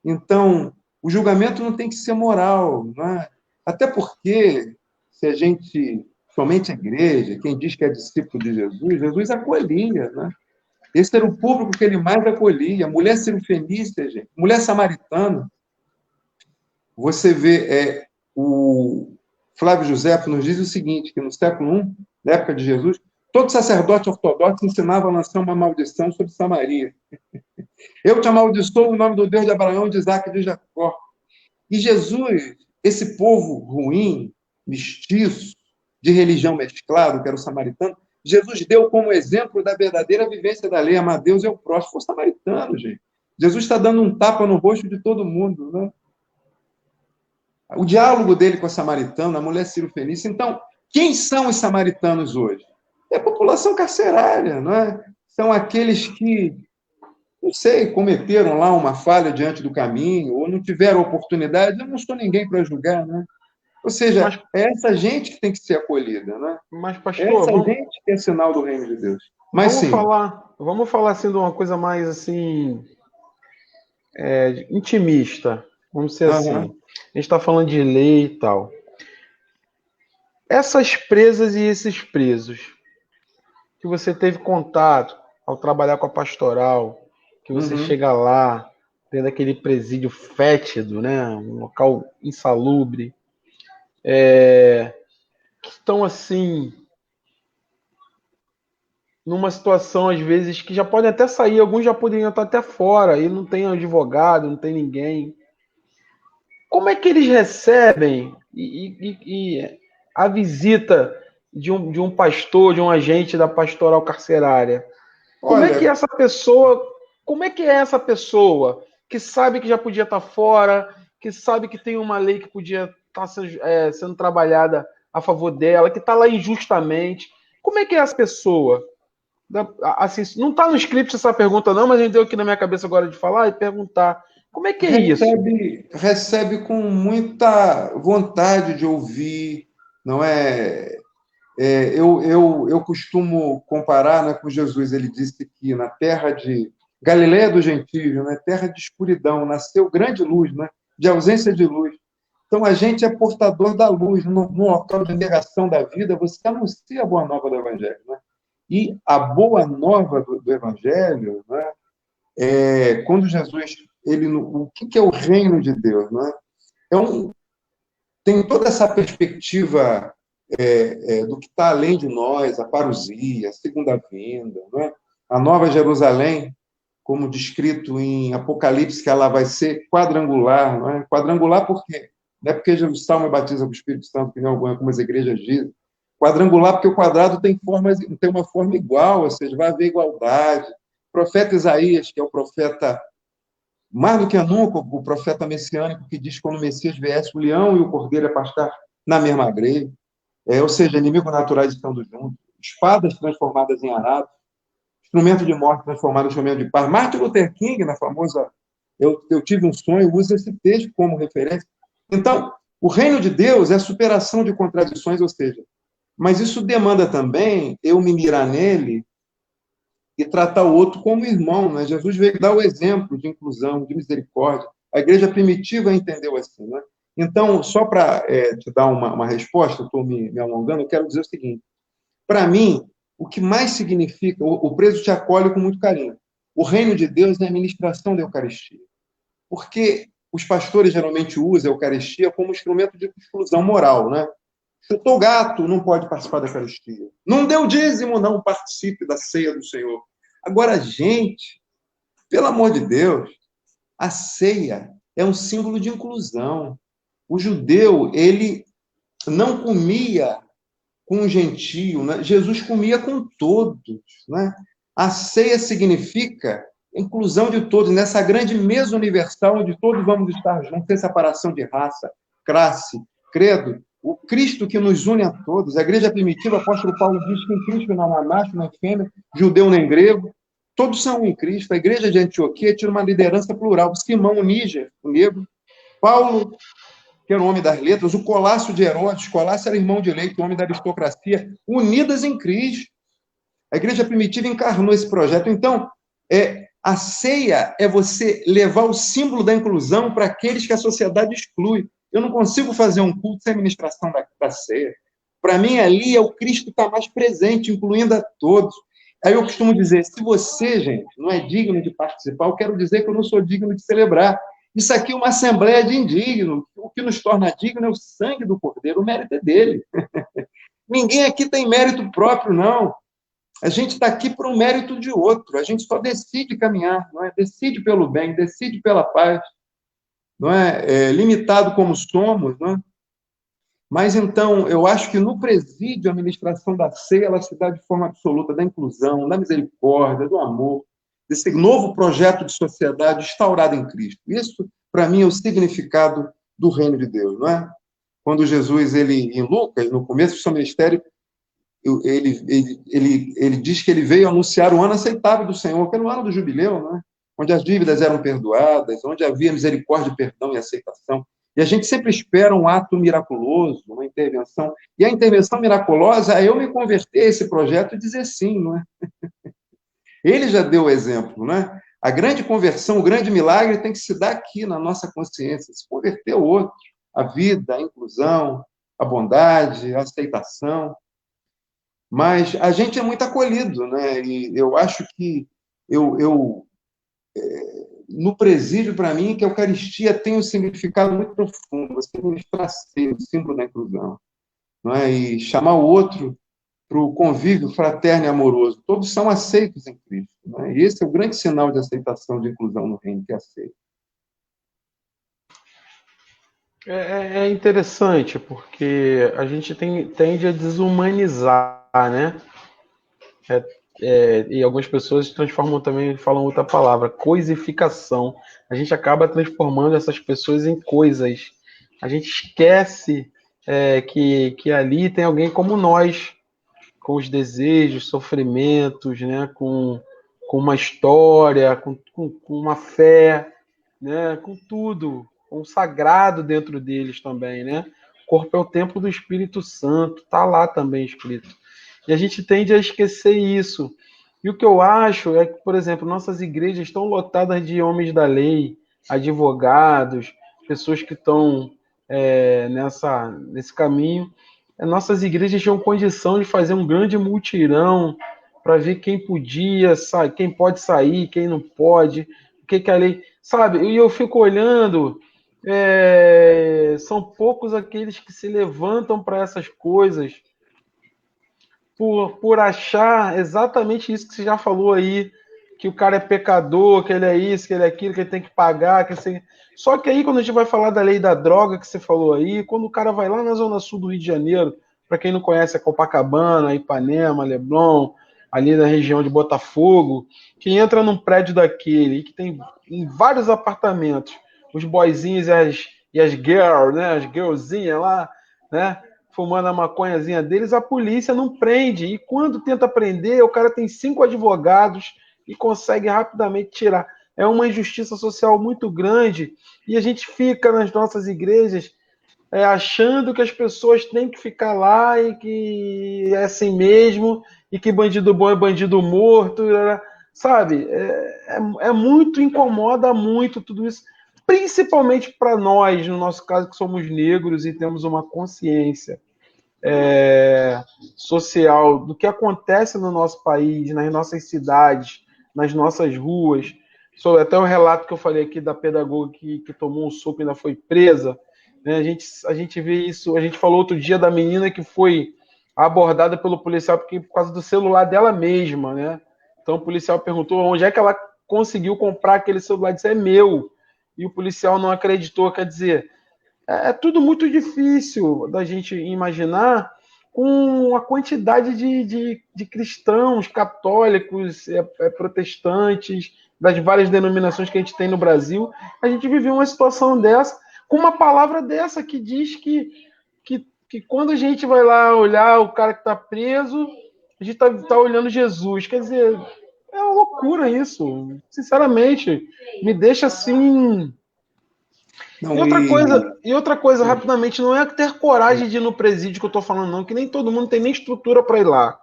Speaker 3: Então, o julgamento não tem que ser moral, não é? Até porque, se a gente, somente a igreja, quem diz que é discípulo de Jesus, Jesus acolhia, né? Esse era o público que ele mais acolhia. Mulher cirofenícia, gente, mulher samaritana. Você vê, o Flávio José nos diz o seguinte, que no século I, na época de Jesus, todo sacerdote ortodoxo ensinava a lançar uma maldição sobre Samaria. Eu te amaldiçoo o nome do Deus de Abraão, de Isaac e de Jacó. E Jesus, esse povo ruim, mestiço, de religião mesclada, que era o samaritano, Jesus deu como exemplo da verdadeira vivência da lei, amar Deus e o próximo. Foi o samaritano, gente. Jesus está dando um tapa no rosto de todo mundo, né? O diálogo dele com a samaritana, a mulher cirofenícia. Então, quem são os samaritanos hoje? É a população carcerária, não é? São aqueles que, não sei, cometeram lá uma falha diante do caminho, ou não tiveram oportunidade. Eu não sou ninguém para julgar, né? Ou seja, é essa gente que tem que ser acolhida, né?
Speaker 1: Mas, pastor,
Speaker 3: Essa gente que é sinal do reino de Deus. Mas
Speaker 1: vamos falar assim de uma coisa mais assim intimista, vamos ser assim. A gente está falando de lei e tal. Essas presas e esses presos que você teve contato ao trabalhar com a pastoral, que você chega lá, dentro daquele presídio fétido, né? Um local insalubre, que estão assim numa situação às vezes que já podem até sair, alguns já poderiam estar até fora e não tem advogado, não tem ninguém. Como é que eles recebem a visita de um pastor, de um agente da pastoral carcerária? Como é que essa pessoa, como é que é essa pessoa que sabe que já podia estar fora, que sabe que tem uma lei que podia estar sendo trabalhada a favor dela, que está lá injustamente? Como é que é essa pessoa? Assim, não está no script essa pergunta não, mas a gente deu aqui na minha cabeça agora de falar e perguntar. Como é que é isso?
Speaker 3: Recebe com muita vontade de ouvir, não é? Eu costumo comparar, né, com Jesus. Ele disse que na terra de Galileia dos Gentios, na terra de escuridão, nasceu grande luz, né, de ausência de luz. Então, a gente é portador da luz. No local de negação da vida, você anuncia a boa nova do Evangelho, né? E a boa nova do Evangelho, né, quando Jesus... o que é o reino de Deus? Né? Tem toda essa perspectiva do que está além de nós, a parousia, a segunda vinda, né? A Nova Jerusalém, como descrito em Apocalipse, que ela vai ser quadrangular. Não é? Quadrangular por quê? Não é porque Jesus salva e batiza com o Espírito Santo, que nem algumas igrejas dizem. Quadrangular porque o quadrado tem uma forma igual, ou seja, vai haver igualdade. O profeta Isaías, que é o profeta, mais do que nunca, o profeta messiânico, que diz que quando o Messias viesse, o leão e o cordeiro ia pastar na mesma grelha. Ou seja, inimigos naturais estando juntos, espadas transformadas em arados, instrumento de morte transformado em instrumento de paz. Martin Luther King, na famosa Eu Tive um Sonho, usa esse texto como referência. Então, o reino de Deus é a superação de contradições, ou seja, mas isso demanda também eu me mirar nele e tratar o outro como irmão. Né? Jesus veio dar o exemplo de inclusão, de misericórdia. A igreja primitiva entendeu assim. Né? Então, só para te dar uma resposta, estou me alongando, eu quero dizer o seguinte. Para mim, o que mais significa... O preso te acolhe com muito carinho. O reino de Deus é a ministração da Eucaristia. Porque os pastores geralmente usam a Eucaristia como instrumento de exclusão moral, né? Chutou gato, não pode participar da Eucaristia. Não deu dízimo, não participe da ceia do Senhor. Agora, gente, pelo amor de Deus, a ceia é um símbolo de inclusão. O judeu, ele não comia com o gentio, né? Jesus comia com todos. Né? A ceia significa inclusão de todos, nessa grande mesa universal onde todos vamos estar juntos, sem separação de raça, classe, credo. O Cristo que nos une a todos. A igreja primitiva, o apóstolo Paulo diz que em Cristo não há macho, nem fêmea, judeu nem grego. Todos são um em Cristo. A igreja de Antioquia tinha uma liderança plural. Simão, o Níger, o negro. Paulo, que era o homem das letras. O Colácio de Herodes. Colácio era irmão de leite, o homem da aristocracia. Unidas em Cristo. A igreja primitiva encarnou esse projeto. Então, a ceia é você levar o símbolo da inclusão para aqueles que a sociedade exclui. Eu não consigo fazer um culto sem administração da ceia. Para mim, ali é o Cristo que está mais presente, incluindo a todos. Aí eu costumo dizer, se você, gente, não é digno de participar, eu quero dizer que eu não sou digno de celebrar. Isso aqui é uma assembleia de indignos. O que nos torna digno é o sangue do Cordeiro, o mérito é dele. Ninguém aqui tem mérito próprio, não. A gente está aqui por um mérito de outro. A gente só decide caminhar, não é? Decide pelo bem, decide pela paz. Não é? Limitado como somos, não é? Mas, então, eu acho que no presídio, a administração da ceia, ela se dá de forma absoluta da inclusão, da misericórdia, do amor, desse novo projeto de sociedade instaurado em Cristo. Isso, para mim, é o significado do reino de Deus, não é? Quando Jesus, em Lucas, no começo do seu ministério, ele diz que ele veio anunciar o ano aceitável do Senhor, que era o ano do jubileu, né? Onde as dívidas eram perdoadas, onde havia misericórdia, perdão e aceitação. E a gente sempre espera um ato miraculoso, uma intervenção. E a intervenção miraculosa é eu me converter a esse projeto e dizer sim, não é? Ele já deu o exemplo, né? A grande conversão, o grande milagre tem que se dar aqui na nossa consciência, se converter ao outro, a vida, a inclusão, a bondade, a aceitação. Mas a gente é muito acolhido, né? E eu acho que no presídio, para mim, que a Eucaristia tem um significado muito profundo, você ministrar o símbolo da inclusão, não é? E chamar o outro para o convívio fraterno e amoroso. Todos são aceitos em Cristo. Não é? E esse é o grande sinal de aceitação, de inclusão no reino, que é aceito.
Speaker 1: É interessante, porque a gente tende a desumanizar, né? E algumas pessoas transformam também, falam outra palavra, coisificação. A gente acaba transformando essas pessoas em coisas. A gente esquece que ali tem alguém como nós, com os desejos, sofrimentos, né? Com uma história, com uma fé, né? Com tudo, com o sagrado dentro deles também, né? O corpo é o templo do Espírito Santo, está lá também escrito. E a gente tende a esquecer isso. E o que eu acho é que, por exemplo, nossas igrejas estão lotadas de homens da lei, advogados, pessoas que estão nesse caminho. Nossas igrejas tinham condição de fazer um grande multirão para ver quem podia, quem pode sair, quem não pode, o que a lei. Sabe? E eu fico olhando, são poucos aqueles que se levantam para essas coisas por achar exatamente isso que você já falou aí, que o cara é pecador, que ele é isso, que ele é aquilo, que ele tem que pagar. Só que aí, quando a gente vai falar da lei da droga que você falou aí, quando o cara vai lá na Zona Sul do Rio de Janeiro, para quem não conhece, é Copacabana, Ipanema, Leblon, ali na região de Botafogo, que entra num prédio daquele, que tem em vários apartamentos, os boyzinhos e as girls, né, as girlzinhas lá, né, fumando a maconhazinha deles, a polícia não prende. E quando tenta prender, o cara tem 5 advogados e consegue rapidamente tirar. É uma injustiça social muito grande e a gente fica nas nossas igrejas achando que as pessoas têm que ficar lá e que é assim mesmo e que bandido bom é bandido morto, sabe? É muito, incomoda muito tudo isso, principalmente para nós, no nosso caso, que somos negros e temos uma consciência social do que acontece no nosso país, nas nossas cidades, nas nossas ruas. Sobre até o relato que eu falei aqui da pedagoga que tomou um soco e ainda foi presa. Né? A gente vê isso. A gente falou outro dia da menina que foi abordada pelo policial por causa do celular dela mesma. Né? Então o policial perguntou onde é que ela conseguiu comprar aquele celular. Disse, é meu. E o policial não acreditou. Quer dizer, é tudo muito difícil da gente imaginar com a quantidade de cristãos, católicos, protestantes, das várias denominações que a gente tem no Brasil. A gente viveu uma situação dessa, com uma palavra dessa que diz que quando a gente vai lá olhar o cara que está preso, a gente está olhando Jesus. Quer dizer, é uma loucura isso. Sinceramente, me deixa assim...
Speaker 3: Não,
Speaker 1: E outra coisa, rapidamente, não é ter coragem de ir no presídio que eu estou falando, não, que nem todo mundo tem nem estrutura para ir lá.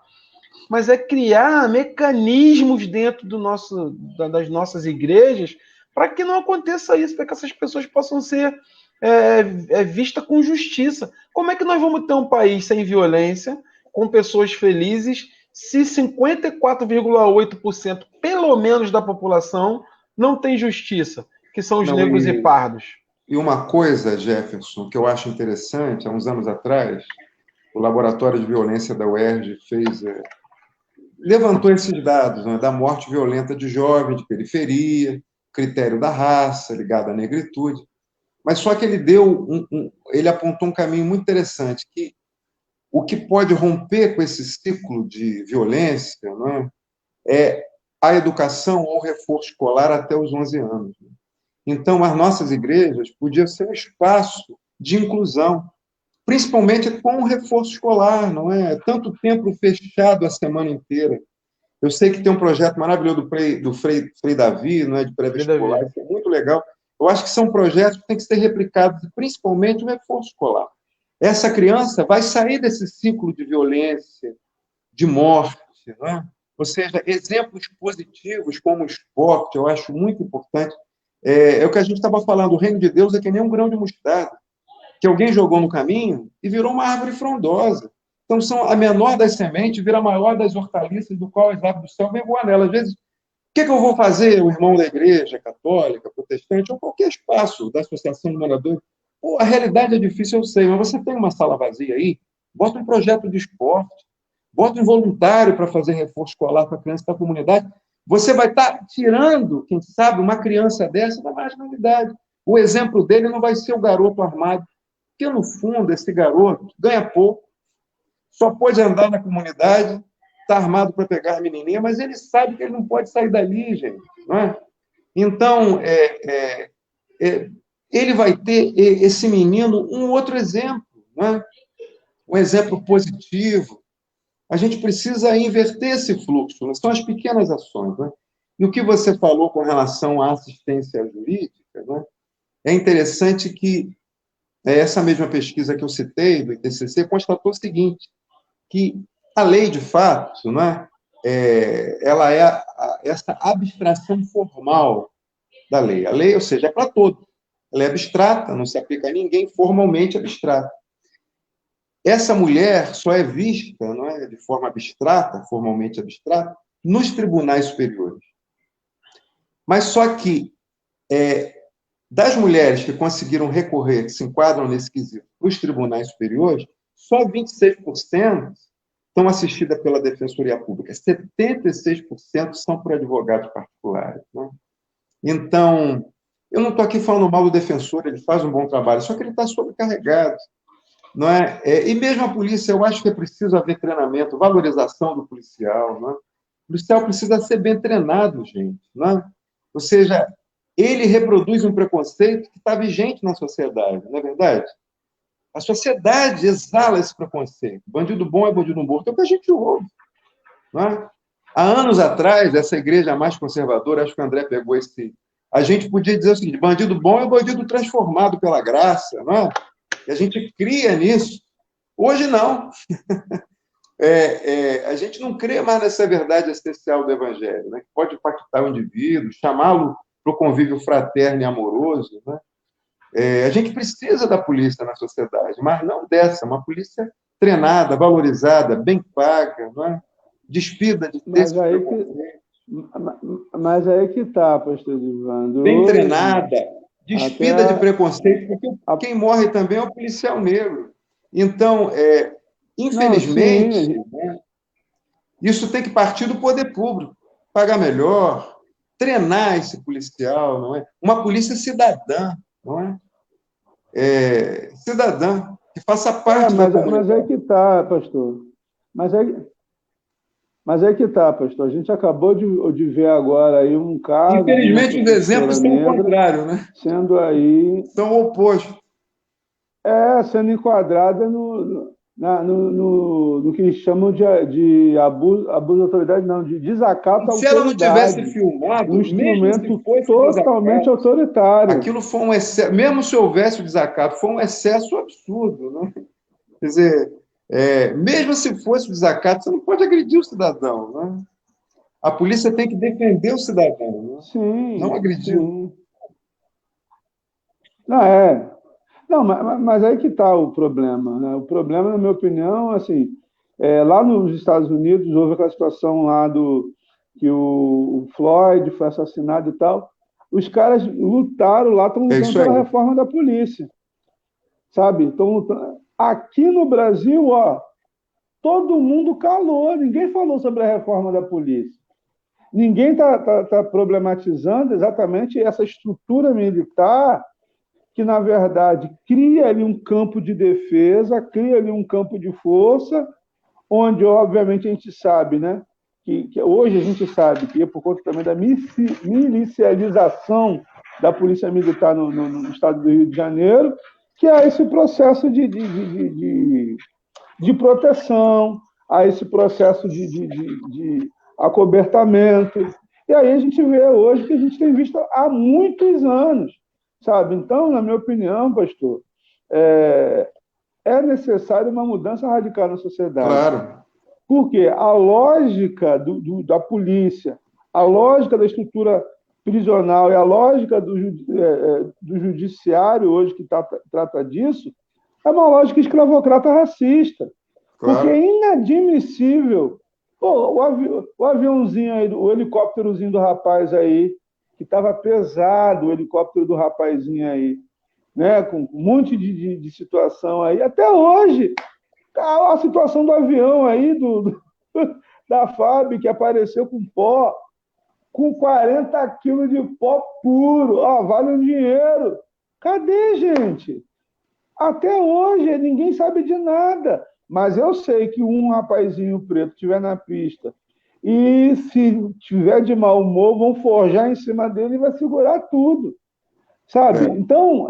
Speaker 1: Mas é criar mecanismos dentro das nossas igrejas para que não aconteça isso, para que essas pessoas possam ser vistas com justiça. Como é que nós vamos ter um país sem violência, com pessoas felizes, se 54,8% pelo menos da população não tem justiça, que são os negros e pardos?
Speaker 3: E uma coisa, Jefferson, que eu acho interessante, há uns anos atrás, o Laboratório de Violência da UERJ levantou esses dados, né, da morte violenta de jovem, de periferia, critério da raça, ligado à negritude. Mas só que ele apontou um caminho muito interessante, que o que pode romper com esse ciclo de violência, né, é a educação ou reforço escolar até os 11 anos. Então, as nossas igrejas podiam ser um espaço de inclusão, principalmente com o reforço escolar, não é? Tanto tempo fechado a semana inteira. Eu sei que tem um projeto maravilhoso do Frei Davi, não é? De pré-vestibular, isso é muito legal. Eu acho que são projetos que têm que ser replicados, principalmente no reforço escolar. Essa criança vai sair desse ciclo de violência, de morte, não é? Ou seja, exemplos positivos como o esporte, eu acho muito importante. É o que a gente estava falando, o reino de Deus é que nem um grão de mostarda, que alguém jogou no caminho e virou uma árvore frondosa. Então, a menor das sementes vira a maior das hortaliças, do qual as aves do céu vêm voar nela. Às vezes, o que eu vou fazer, o irmão da igreja católica, protestante, ou qualquer espaço da associação de moradores? Pô, a realidade é difícil, eu sei, mas você tem uma sala vazia aí, bota um projeto de esporte, bota um voluntário para fazer reforço escolar para a criança da comunidade. Você vai estar tirando, quem sabe, uma criança dessa da marginalidade. O exemplo dele não vai ser o garoto armado, porque, no fundo, esse garoto ganha pouco, só pode andar na comunidade, está armado para pegar a menininha, mas ele sabe que ele não pode sair dali, gente. Não é? Então, ele vai ter, esse menino, um outro exemplo, não é? Um exemplo positivo. A gente precisa inverter esse fluxo, né? São as pequenas ações. Né? E o que você falou com relação à assistência jurídica, né? É interessante que essa mesma pesquisa que eu citei, do ITCC, constatou o seguinte, que a lei, de fato, né, ela é essa abstração formal da lei. A lei, ou seja, é para todos. Ela é abstrata, não se aplica a ninguém, formalmente abstrata. Essa mulher só é vista, não é, de forma abstrata, formalmente abstrata, nos tribunais superiores. Mas só que, das mulheres que conseguiram recorrer, que se enquadram nesse quesito, os tribunais superiores, só 26% estão assistidas pela Defensoria Pública, 76% são por advogados particulares. Né? Então, eu não estou aqui falando mal do defensor, ele faz um bom trabalho, só que ele está sobrecarregado. Não é? E mesmo a polícia, eu acho que é preciso haver treinamento, valorização do policial. Não é? O policial precisa ser bem treinado, gente. Não é? Ou seja, ele reproduz um preconceito que está vigente na sociedade, não é verdade? A sociedade exala esse preconceito. Bandido bom é bandido morto. É o que a gente ouve. Não é? Há anos atrás, essa igreja mais conservadora, acho que o André pegou esse... A gente podia dizer o seguinte, bandido bom é bandido transformado pela graça, não é? E a gente cria nisso. Hoje, não. A gente não crê mais nessa verdade essencial do Evangelho, né? Que pode impactar o indivíduo, chamá-lo para o convívio fraterno e amoroso. Né? A gente precisa da polícia na sociedade, mas não dessa, uma polícia treinada, valorizada, bem paga, não é? Despida de
Speaker 2: Mas aí que está, pastor Divando.
Speaker 3: Bem treinada, despida de preconceito, porque quem morre também é o policial negro. Então, infelizmente, né, isso tem que partir do poder público, pagar melhor, treinar esse policial, não é? Uma polícia cidadã, não é? Cidadã, que faça parte da comunidade.
Speaker 2: Mas aí que está, pastor. Mas aí que está, pastor. A gente acabou de ver agora aí um caso...
Speaker 3: Infelizmente, os exemplos são o contrário, né?
Speaker 2: Sendo aí...
Speaker 3: São o oposto.
Speaker 2: Sendo enquadrada no que eles chamam de abuso de autoridade, não, de desacato à autoridade.
Speaker 3: Se ela não tivesse filmado,
Speaker 2: um instrumento totalmente autoritário.
Speaker 3: Aquilo foi um excesso, mesmo se houvesse o desacato, foi um excesso absurdo. Né? Quer dizer, mesmo se fosse o desacato, você não pode agredir o cidadão. Né? A polícia tem que defender o cidadão, né?
Speaker 2: Sim,
Speaker 3: não agredir.
Speaker 2: Sim. Não, mas aí que está o problema. Né? O problema, na minha opinião, assim, lá nos Estados Unidos houve aquela situação lá que o Floyd foi assassinado e tal. Os caras lutaram lá, estão lutando pela reforma da polícia. Sabe? Estão lutando. Aqui no Brasil, todo mundo calou, ninguém falou sobre a reforma da polícia. Ninguém está problematizando exatamente essa estrutura militar que, na verdade, cria ali um campo de defesa, cria ali um campo de força, onde, obviamente, a gente sabe, né, que hoje a gente sabe que, por conta também da milicialização da Polícia Militar no estado do Rio de Janeiro, que há esse processo de proteção, há esse processo de acobertamento. E aí a gente vê hoje que a gente tem visto há muitos anos. sabe? Então, na minha opinião, pastor, é necessário uma mudança radical na sociedade.
Speaker 3: Claro.
Speaker 2: Porque a lógica da polícia, a lógica da estrutura prisional e a lógica do judiciário hoje que trata disso é uma lógica escravocrata racista.
Speaker 3: Claro.
Speaker 2: Porque é inadmissível. Pô, o aviãozinho aí, o helicópterozinho do rapaz aí, que estava pesado, o helicóptero do rapazinho aí, né? Com um monte de situação aí. Até hoje, a situação do avião aí, da FAB, que apareceu com pó, com 40 quilos de pó puro. Ó, vale um dinheiro. Cadê, gente? Até hoje, ninguém sabe de nada. Mas eu sei que um rapazinho preto estiver na pista e se tiver de mau humor, vão forjar em cima dele e vai segurar tudo. Sabe? Então,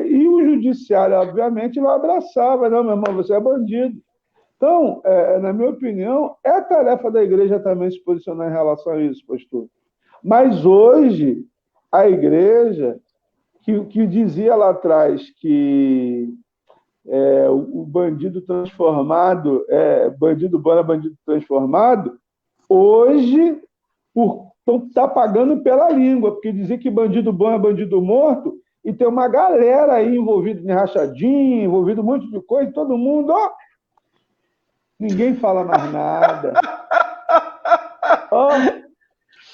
Speaker 2: e o judiciário, obviamente, vai abraçar, vai, não, meu irmão, você é bandido. Então, na minha opinião, é tarefa da igreja também se posicionar em relação a isso, pastor. Mas hoje, a igreja, que dizia lá atrás que o bandido transformado, bandido bom é bandido transformado, hoje está pagando pela língua, porque dizer que bandido bom é bandido morto, e tem uma galera aí envolvida em rachadinha, envolvida em um monte de coisa, todo mundo, ó, ninguém fala mais nada. Ó,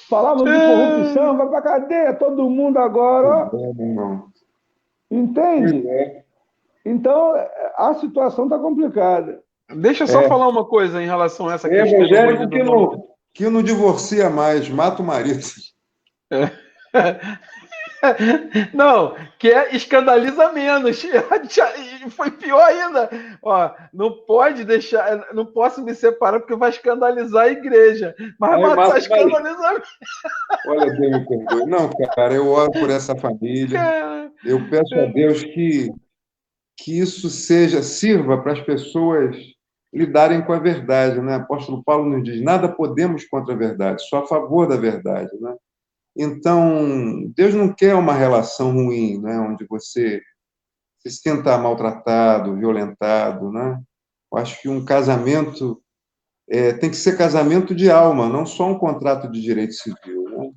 Speaker 2: falavam de corrupção, vai pra cadeia, todo mundo agora, ó. Entende? Então, a situação está complicada.
Speaker 1: Deixa eu só falar uma coisa em relação a essa questão.
Speaker 3: Evangélico que não divorcia mais, mata o marido.
Speaker 1: Não, que escandaliza menos. Foi pior ainda. Ó, não pode deixar, não posso me separar porque vai escandalizar a igreja. Mas matar escandaliza.
Speaker 3: Olha, Deus me perdoe. Não, cara, eu oro por essa família. Eu peço a Deus que isso sirva para as pessoas lidarem com a verdade, né? O apóstolo Paulo nos diz: nada podemos contra a verdade, só a favor da verdade, né? Então, Deus não quer uma relação ruim, né? Onde você se sinta maltratado, violentado, né? Eu acho que um casamento tem que ser casamento de alma, não só um contrato de direito civil, né?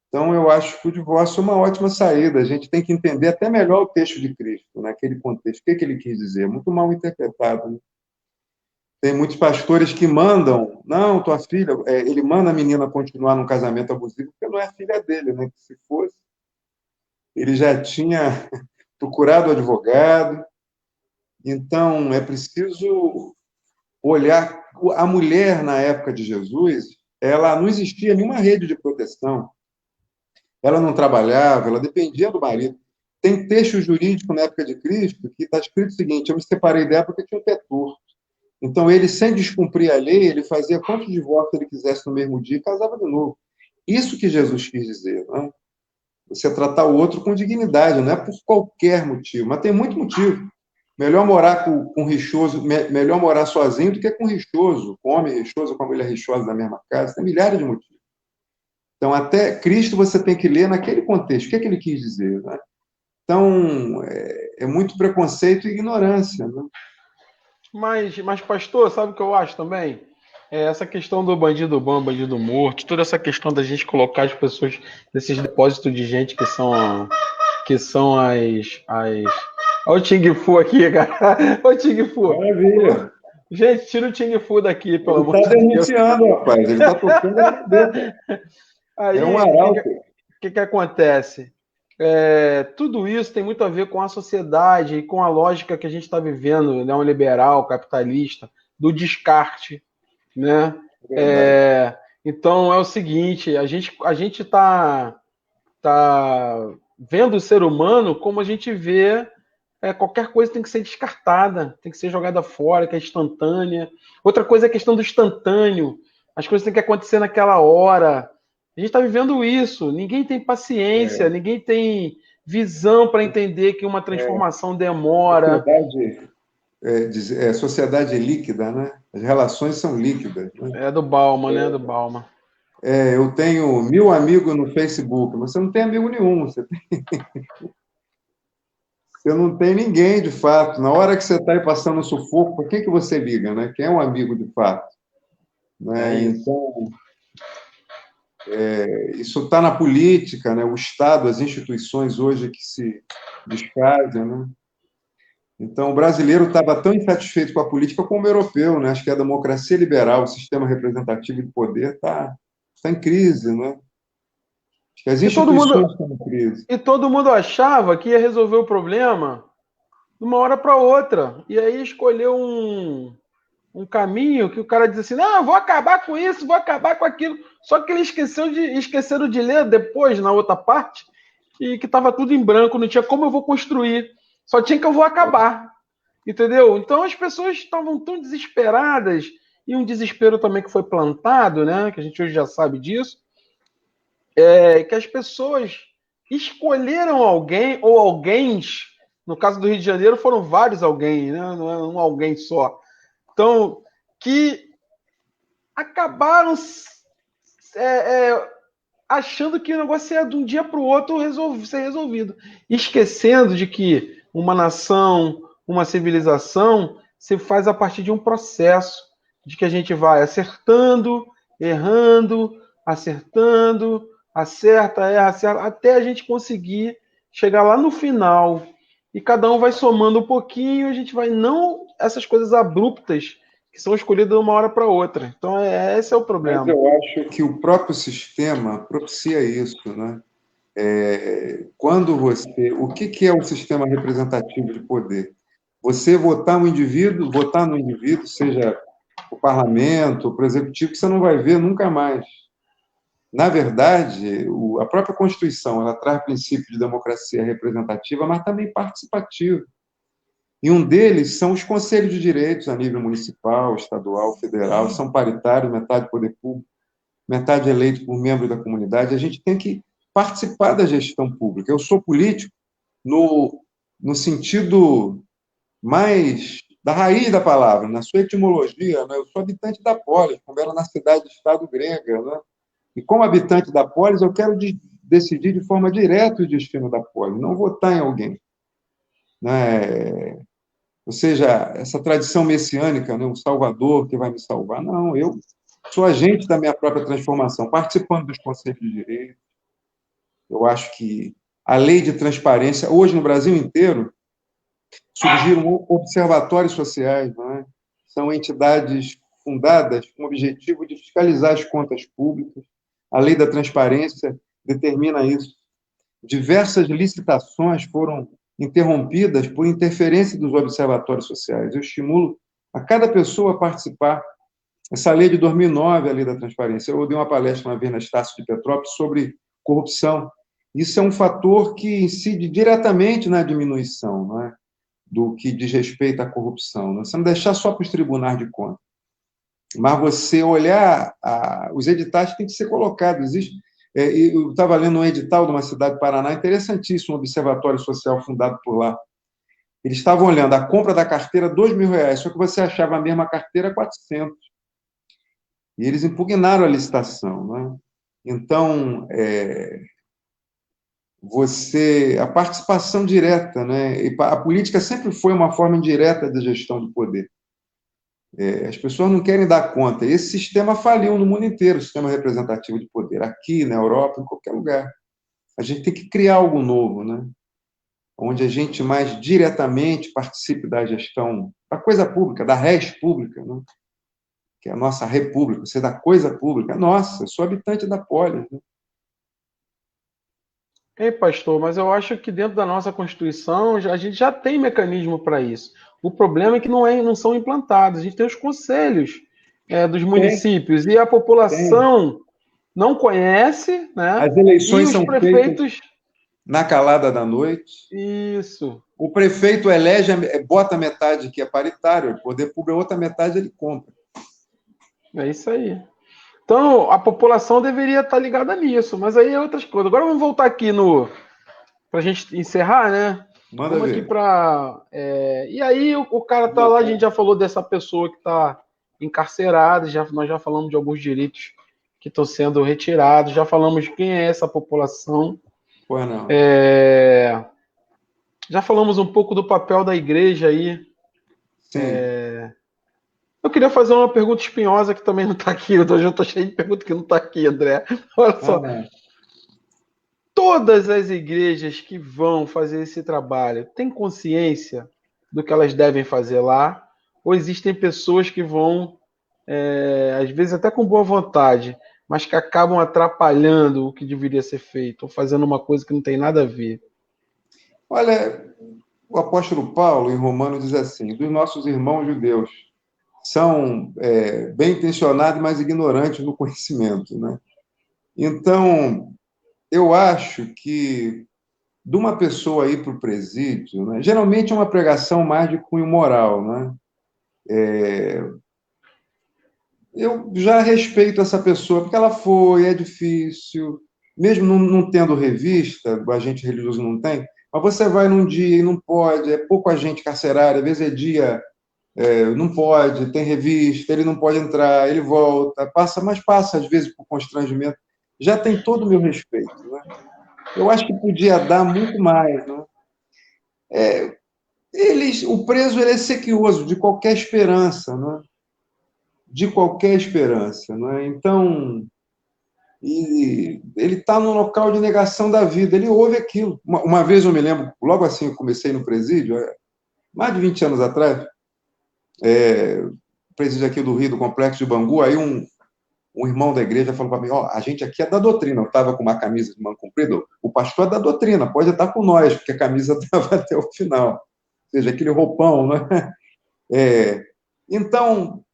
Speaker 3: Então, eu acho que o divórcio é uma ótima saída. A gente tem que entender até melhor o texto de Cristo, naquele contexto. O que ele quis dizer? Muito mal interpretado, né? Tem muitos pastores que mandam, não, tua filha, ele manda a menina continuar num casamento abusivo, porque não é filha dele, né? Que se fosse, ele já tinha procurado o advogado. Então, é preciso olhar. A mulher, na época de Jesus, ela não existia nenhuma rede de proteção. Ela não trabalhava, ela dependia do marido. Tem texto jurídico na época de Cristo que está escrito o seguinte: eu me separei dela porque tinha um pé torto. Então, ele, sem descumprir a lei, ele fazia quantos divórcios ele quisesse no mesmo dia e casava de novo. Isso que Jesus quis dizer, né? Você tratar o outro com dignidade, não é por qualquer motivo, mas tem muito motivo. Melhor morar com rixoso, melhor morar sozinho do que com rixoso, com homem rixoso, com a mulher rixosa na mesma casa. Tem milhares de motivos. Então, até Cristo você tem que ler naquele contexto. O que ele quis dizer, né? Então, é muito preconceito e ignorância, né?
Speaker 1: Mas, pastor, sabe o que eu acho também? Essa questão do bandido bom, bandido morto, toda essa questão da gente colocar as pessoas nesses depósitos de gente que são as... Olha o Ting Fu aqui, cara. Olha o Ting Fu.
Speaker 3: Maravilha.
Speaker 1: Gente, tira o Ting Fu daqui, pelo amor de Deus.
Speaker 3: Ele está denunciando, rapaz. Ele está tocando na cabeça.
Speaker 1: Aí,
Speaker 3: é um arauto.
Speaker 1: O que acontece? Tudo isso tem muito a ver com a sociedade e com a lógica que a gente está vivendo, neoliberal, capitalista, do descarte, né? Então é o seguinte, a gente tá vendo o ser humano como a gente vê qualquer coisa tem que ser descartada, tem que ser jogada fora, que é instantânea. Outra coisa é a questão do instantâneo, as coisas têm que acontecer naquela hora. A gente está vivendo isso, ninguém tem paciência, ninguém tem visão para entender que uma transformação demora.
Speaker 3: Sociedade líquida, né? As relações são líquidas. Né?
Speaker 1: É do Bauman, né? Do Bauman.
Speaker 3: Eu tenho 1000 amigos no Facebook. Você não tem amigo nenhum. Você não tem ninguém, de fato. Na hora que você está aí passando sufoco, por que você liga, né? Quem é um amigo, de fato? Né? Então, isso está na política, né? O Estado, as instituições hoje que se desfazem, né? Então, o brasileiro estava tão insatisfeito com a política como o europeu, né? Acho que a democracia liberal, o sistema representativo de poder está em crise, né? Acho que as
Speaker 1: E todo mundo,
Speaker 3: instituições estão em crise.
Speaker 1: e todo mundo achava que ia resolver o problema de uma hora para outra. E aí escolheu um caminho que o cara diz assim: não, vou acabar com isso, vou acabar com aquilo. Só que ele esqueceram de ler depois, na outra parte, e que estava tudo em branco, não tinha como eu vou construir. Só tinha que eu vou acabar. Entendeu? Então as pessoas estavam tão desesperadas, e um desespero também que foi plantado, né? Que a gente hoje já sabe disso, que as pessoas escolheram alguém, ou alguém, no caso do Rio de Janeiro, foram vários alguém, né? Não é um alguém só. Então, que acabaram achando que o negócio ia de um dia para o outro ser resolvido, esquecendo de que uma nação, uma civilização, se faz a partir de um processo, de que a gente vai acertando, errando, acertando, acerta, erra, acerta, até a gente conseguir chegar lá no final. E cada um vai somando um pouquinho, a gente vai, não essas coisas abruptas que são escolhidas de uma hora para outra. Então, esse é o
Speaker 3: Mas
Speaker 1: problema.
Speaker 3: eu acho que o próprio sistema propicia isso, né? Quando você... O que é o sistema representativo de poder? Você votar no indivíduo, seja o parlamento, o executivo, que você não vai ver nunca mais. Na verdade, a própria Constituição, ela traz princípio de democracia representativa, mas também participativa. E um deles são os conselhos de direitos a nível municipal, estadual, federal, são paritários, metade poder público, metade eleito por membro da comunidade. A gente tem que participar da gestão pública. Eu sou político no sentido mais da raiz da palavra, na sua etimologia. Né? Eu sou habitante da polis, como era na cidade-estado grega. Né? E como habitante da polis, eu quero decidir de forma direta o destino da polis, não votar em alguém. Né? Ou seja, essa tradição messiânica, né? Um salvador que vai me salvar. Não, eu sou agente da minha própria transformação, participando dos conselhos de direito. Eu acho que a lei de transparência, hoje no Brasil inteiro, surgiram observatórios sociais, não é? São entidades fundadas com o objetivo de fiscalizar as contas públicas. A lei da transparência determina isso. Diversas licitações foram interrompidas por interferência dos observatórios sociais. Eu estimulo a cada pessoa a participar. Essa lei de 2009, a lei da transparência, eu dei uma palestra uma vez na Estácio de Petrópolis sobre corrupção. Isso é um fator que incide diretamente na diminuição, não é? Do que diz respeito à corrupção. Você não deixar só para os tribunais de contas, mas você olhar, os editais têm que ser colocados. Existe, eu estava lendo um edital de uma cidade do Paraná, interessantíssimo, um observatório social fundado por lá. Eles estavam olhando a compra da carteira, R$2.000, só que você achava a mesma carteira 400. E eles impugnaram a licitação. Né? Então, a participação direta, né? E a política sempre foi uma forma indireta de gestão do poder. As pessoas não querem dar conta. Esse sistema faliu no mundo inteiro, o sistema representativo de poder, aqui, na Europa, em qualquer lugar. A gente tem que criar algo novo, né? Onde a gente mais diretamente participe da gestão da coisa pública, da res pública, né? Que é a nossa república, você da coisa pública. Nossa, eu sou habitante da polis. Né?
Speaker 1: Pastor, mas eu acho que dentro da nossa Constituição a gente já tem mecanismo para isso. O problema é que não são implantados. A gente tem os conselhos dos municípios e a população não conhece, né?
Speaker 3: As eleições
Speaker 1: e os
Speaker 3: são
Speaker 1: prefeitos
Speaker 3: feitas na calada da noite.
Speaker 1: Isso.
Speaker 3: O prefeito elege, bota metade que é paritário, o poder público, a outra metade ele compra.
Speaker 1: É isso aí. Então, a população deveria estar ligada nisso, mas aí é outras coisas. Agora vamos voltar aqui para a gente encerrar, né?
Speaker 3: Manda
Speaker 1: Vamos
Speaker 3: ver.
Speaker 1: aqui para... E aí o cara tá lá, a gente já falou dessa pessoa que está encarcerada, nós já falamos de alguns direitos que estão sendo retirados. Já falamos quem é essa população.
Speaker 3: Pois não.
Speaker 1: Já falamos um pouco do papel da igreja aí.
Speaker 3: Sim.
Speaker 1: Eu queria fazer uma pergunta espinhosa que também não está aqui. Eu já estou cheio de perguntas que não está aqui, André. Olha só. Todas as igrejas que vão fazer esse trabalho têm consciência do que elas devem fazer lá? Ou existem pessoas que vão, às vezes até com boa vontade, mas que acabam atrapalhando o que deveria ser feito, ou fazendo uma coisa que não tem nada a ver?
Speaker 3: Olha, o apóstolo Paulo, em Romanos, diz assim: dos nossos irmãos judeus, são bem intencionados, mas ignorantes no conhecimento, né? Então, eu acho que de uma pessoa ir para o presídio, né, geralmente é uma pregação mais de cunho moral, né? Eu já respeito essa pessoa, porque ela foi, é difícil, mesmo não tendo revista, o agente religioso não tem, mas você vai num dia e não pode, é pouco agente carcerário, às vezes é dia, não pode, tem revista, ele não pode entrar, ele volta, mas passa às vezes por constrangimento, já tem todo o meu respeito, né? Eu acho que podia dar muito mais, né? O preso ele é sequioso de qualquer esperança, né? De qualquer esperança, né? Então, ele está no local de negação da vida, ele ouve aquilo. Uma vez eu me lembro, logo assim eu comecei no presídio, mais de 20 anos atrás, presídio aqui do Rio, do Complexo de Bangu, aí um irmão da igreja falou para mim, a gente aqui é da doutrina, eu estava com uma camisa de manga comprida, o pastor é da doutrina, pode estar com nós, porque a camisa estava até o final, ou seja, aquele roupão, né? Então,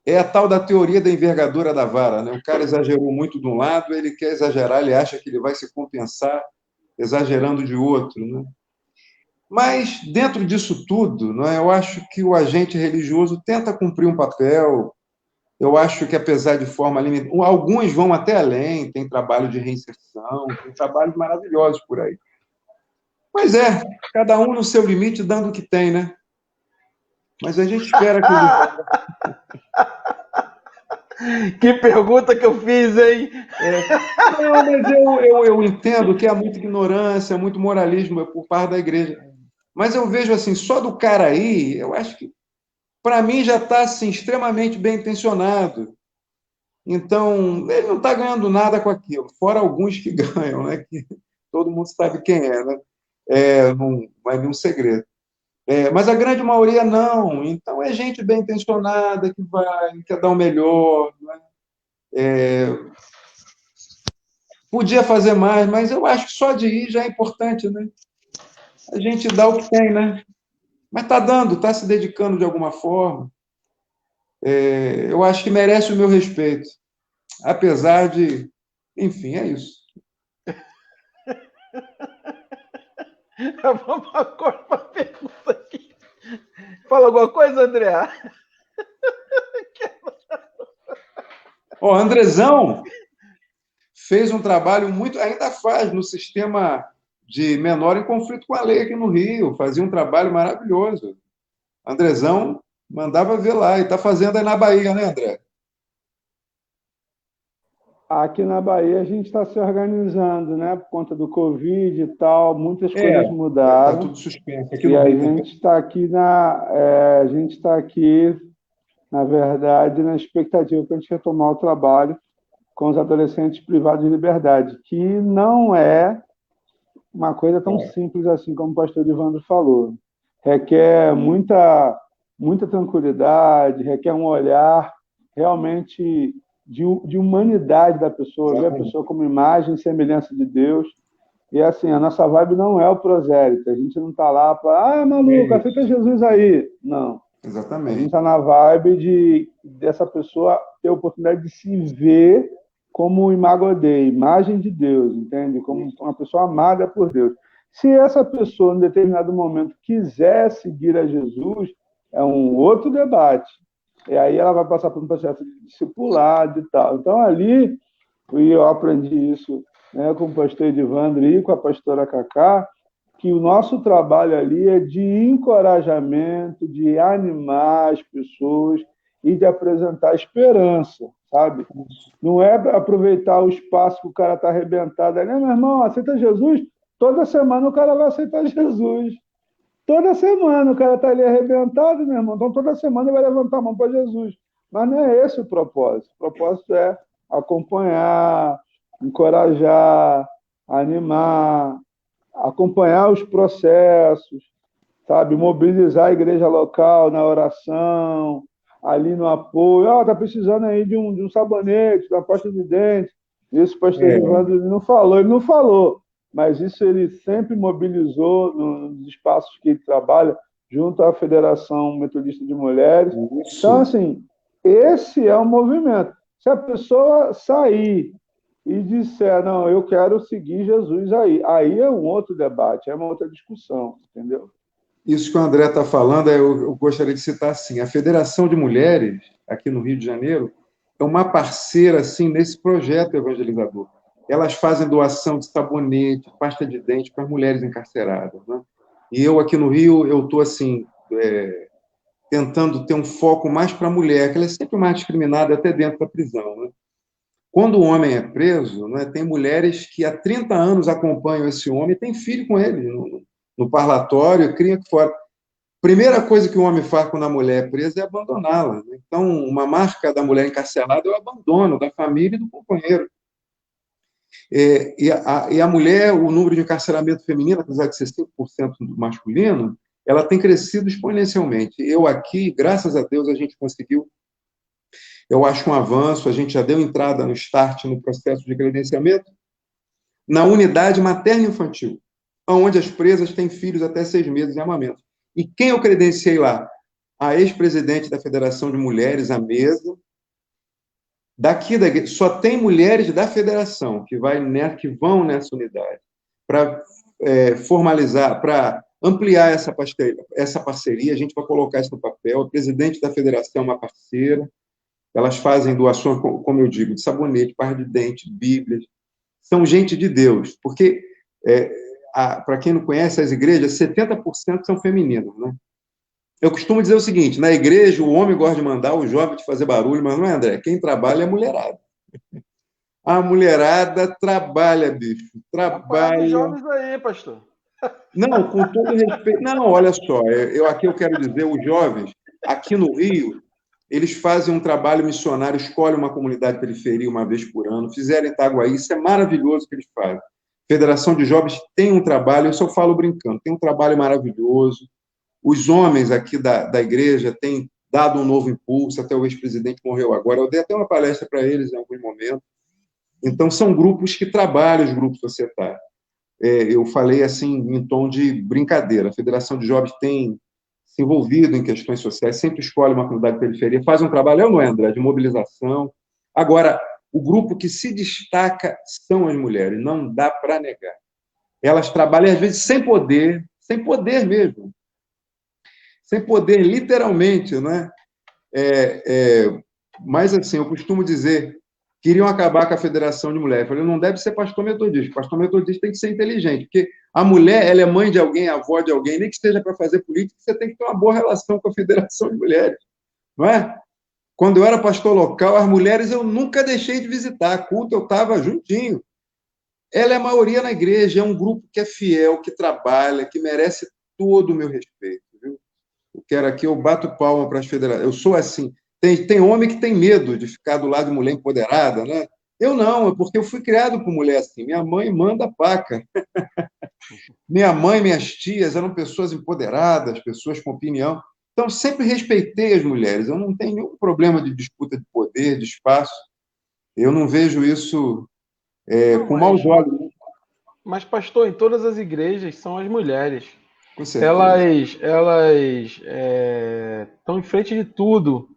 Speaker 3: é a tal da teoria da envergadura da vara, né? O cara exagerou muito de um lado, ele quer exagerar, ele acha que ele vai se compensar exagerando de outro, né? Mas, dentro disso tudo, não é? Eu acho que o agente religioso tenta cumprir um papel. Eu acho que, apesar de forma limitada, alguns vão até além, tem trabalho de reinserção, tem trabalhos maravilhosos por aí. Mas cada um no seu limite, dando o que tem, né? Mas a gente espera que...
Speaker 1: Que pergunta que eu fiz, hein?
Speaker 3: Não, mas eu entendo que há muita ignorância, muito moralismo por parte da igreja. Mas eu vejo assim, só do cara aí, eu acho que, para mim, já está assim, extremamente bem intencionado. Então, ele não está ganhando nada com aquilo, fora alguns que ganham, né? Que todo mundo sabe quem é, né? Não é nenhum segredo. Mas a grande maioria não. Então, é gente bem intencionada que vai, quer dar o melhor, né? Podia fazer mais, mas eu acho que só de ir já é importante, né? A gente dá o que tem, né? Mas está dando, está se dedicando de alguma forma. Eu acho que merece o meu respeito. Apesar de... Enfim, é isso.
Speaker 1: Vamos agora para a pergunta aqui. Fala alguma coisa, André?
Speaker 3: Andrezão fez um trabalho muito... Ainda faz no sistema de menor em conflito com a lei aqui no Rio. Fazia um trabalho maravilhoso. Andrezão mandava ver lá. E está fazendo aí na Bahia, né, André?
Speaker 2: Aqui na Bahia a gente está se organizando, né? Por conta do Covid e tal, muitas coisas mudaram.
Speaker 3: Está tudo suspenso. Aqui
Speaker 2: E
Speaker 3: no
Speaker 2: a
Speaker 3: Rio,
Speaker 2: gente está aqui, na verdade, na expectativa para a gente retomar o trabalho com os adolescentes privados de liberdade, que não é uma coisa tão simples assim como o pastor Divandro falou. Requer muita tranquilidade, requer um olhar realmente de humanidade da pessoa, ver a pessoa como imagem e semelhança de Deus. E assim, a nossa vibe não é o prosélito. A gente não está lá para, maluco, aceita Jesus aí. Não.
Speaker 3: Exatamente.
Speaker 2: A gente está na vibe dessa pessoa ter a oportunidade de se ver como imago Dei, imagem de Deus, entende? Como uma pessoa amada por Deus. Se essa pessoa, em determinado momento, quiser seguir a Jesus, é um outro debate. E aí ela vai passar por um processo de discipulado e tal. Então, ali, eu aprendi isso, né, com o pastor Edivandro e com a pastora Cacá, que o nosso trabalho ali é de encorajamento, de animar as pessoas e de apresentar esperança, sabe? Não é para aproveitar o espaço que o cara está arrebentado ali, meu irmão, aceita Jesus. Toda semana o cara vai aceitar Jesus. Toda semana o cara está ali arrebentado, meu irmão. Então toda semana ele vai levantar a mão para Jesus. Mas não é esse o propósito. O propósito é acompanhar, encorajar, animar, acompanhar os processos, sabe? Mobilizar a igreja local na oração, ali no apoio. Tá precisando aí de um sabonete, da pasta de dente. Isso o pastor Evandro ele não falou, mas isso ele sempre mobilizou nos espaços que ele trabalha, junto à Federação Metodista de Mulheres. Isso. Então, assim, esse é o movimento. Se a pessoa sair e disser, não, eu quero seguir Jesus aí é um outro debate, é uma outra discussão, entendeu?
Speaker 3: Isso que o André está falando, eu gostaria de citar assim, a Federação de Mulheres, aqui no Rio de Janeiro, é uma parceira assim, nesse projeto evangelizador. Elas fazem doação de sabonete, pasta de dente para mulheres encarceradas, né? E eu, aqui no Rio, eu estou assim, tentando ter um foco mais para a mulher, que ela é sempre mais discriminada até dentro da prisão, né? Quando o homem é preso, né, tem mulheres que há 30 anos acompanham esse homem e têm filho com ele no parlatório, cria fora. Primeira coisa que o homem faz quando a mulher é presa é abandoná-la. Então, uma marca da mulher encarcerada é o abandono da família e do companheiro. E a mulher, o número de encarceramento feminino, apesar de ser 5% masculino, ela tem crescido exponencialmente. Eu aqui, graças a Deus, a gente conseguiu, eu acho um avanço, a gente já deu entrada no start no processo de credenciamento, na unidade materno-infantil, onde as presas têm filhos até 6 meses em amamento. E quem eu credenciei lá? A ex-presidente da Federação de Mulheres, a Mesa. Daqui só tem mulheres da federação que vão nessa unidade para formalizar, para ampliar essa parceria. A gente vai colocar isso no papel. A presidente da federação é uma parceira. Elas fazem doações, como eu digo, de sabonete, pasta de dente, bíblias. São gente de Deus, porque, para quem não conhece as igrejas, 70% são femininas, né? Eu costumo dizer o seguinte, na igreja o homem gosta de mandar, o jovem de fazer barulho, mas não é, André? Quem trabalha é a mulherada. A mulherada trabalha, bicho. Trabalha.
Speaker 1: Os jovens aí, pastor.
Speaker 3: Não, com todo respeito. Não, olha só, aqui eu quero dizer, os jovens, aqui no Rio, eles fazem um trabalho missionário, escolhem uma comunidade de periferia uma vez por ano, fizeram em Itaguaí, isso é maravilhoso que eles fazem. Federação de Jovens tem um trabalho, eu só falo brincando, tem um trabalho maravilhoso. Os homens aqui da igreja têm dado um novo impulso, até o ex-presidente morreu agora, eu dei até uma palestra para eles em alguns momentos. Então, são grupos que trabalham, os grupos societários. Eu falei assim, em tom de brincadeira, a Federação de Jovens tem se envolvido em questões sociais, sempre escolhe uma comunidade de periferia, faz um trabalho, não é, André, de mobilização. Agora, o grupo que se destaca são as mulheres, não dá para negar. Elas trabalham, às vezes, sem poder mesmo. Sem poder, literalmente, né? Mas, assim, eu costumo dizer, queriam acabar com a Federação de Mulheres. Eu falei, não deve ser pastor metodista. Pastor metodista tem que ser inteligente, porque a mulher, ela é mãe de alguém, avó de alguém, nem que esteja para fazer política, você tem que ter uma boa relação com a Federação de Mulheres, não é? Quando eu era pastor local, as mulheres eu nunca deixei de visitar, culto eu estava juntinho. Ela é a maioria na igreja, é um grupo que é fiel, que trabalha, que merece todo o meu respeito, viu? Eu quero aqui, eu bato palma para as federações. Eu sou assim. Tem homem que tem medo de ficar do lado de mulher empoderada, né? Eu não, é porque eu fui criado com mulher assim. Minha mãe manda a paca. Minha mãe e minhas tias eram pessoas empoderadas, pessoas com opinião. Então, sempre respeitei as mulheres. Eu não tenho nenhum problema de disputa de poder, de espaço. Eu não vejo isso com maus olhos.
Speaker 1: Mas, pastor, em todas as igrejas são as mulheres.
Speaker 3: Com certeza.
Speaker 1: Elas estão em frente de tudo.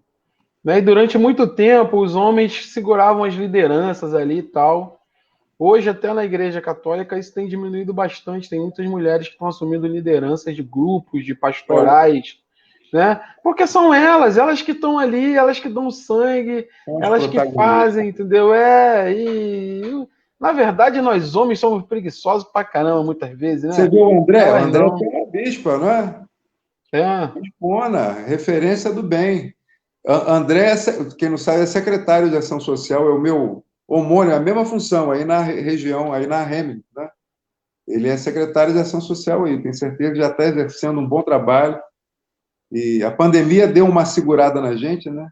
Speaker 1: Né? E durante muito tempo, os homens seguravam as lideranças ali e tal. Hoje, até na Igreja Católica, isso tem diminuído bastante. Tem muitas mulheres que estão assumindo lideranças de grupos, de pastorais, né? Porque são elas que estão ali, elas que dão sangue, elas que fazem, entendeu? Na verdade, nós homens somos preguiçosos pra caramba, muitas vezes, né?
Speaker 3: Você viu o André? O André tem uma bispa, não é?
Speaker 1: É.
Speaker 3: Bispona, referência do bem. André, quem não sabe, é secretário de Ação Social, é o meu homônimo, a mesma função, aí na região, aí na Hamilton, né? Ele é secretário de Ação Social aí, tenho certeza que já está exercendo um bom trabalho. E a pandemia deu uma segurada na gente, né?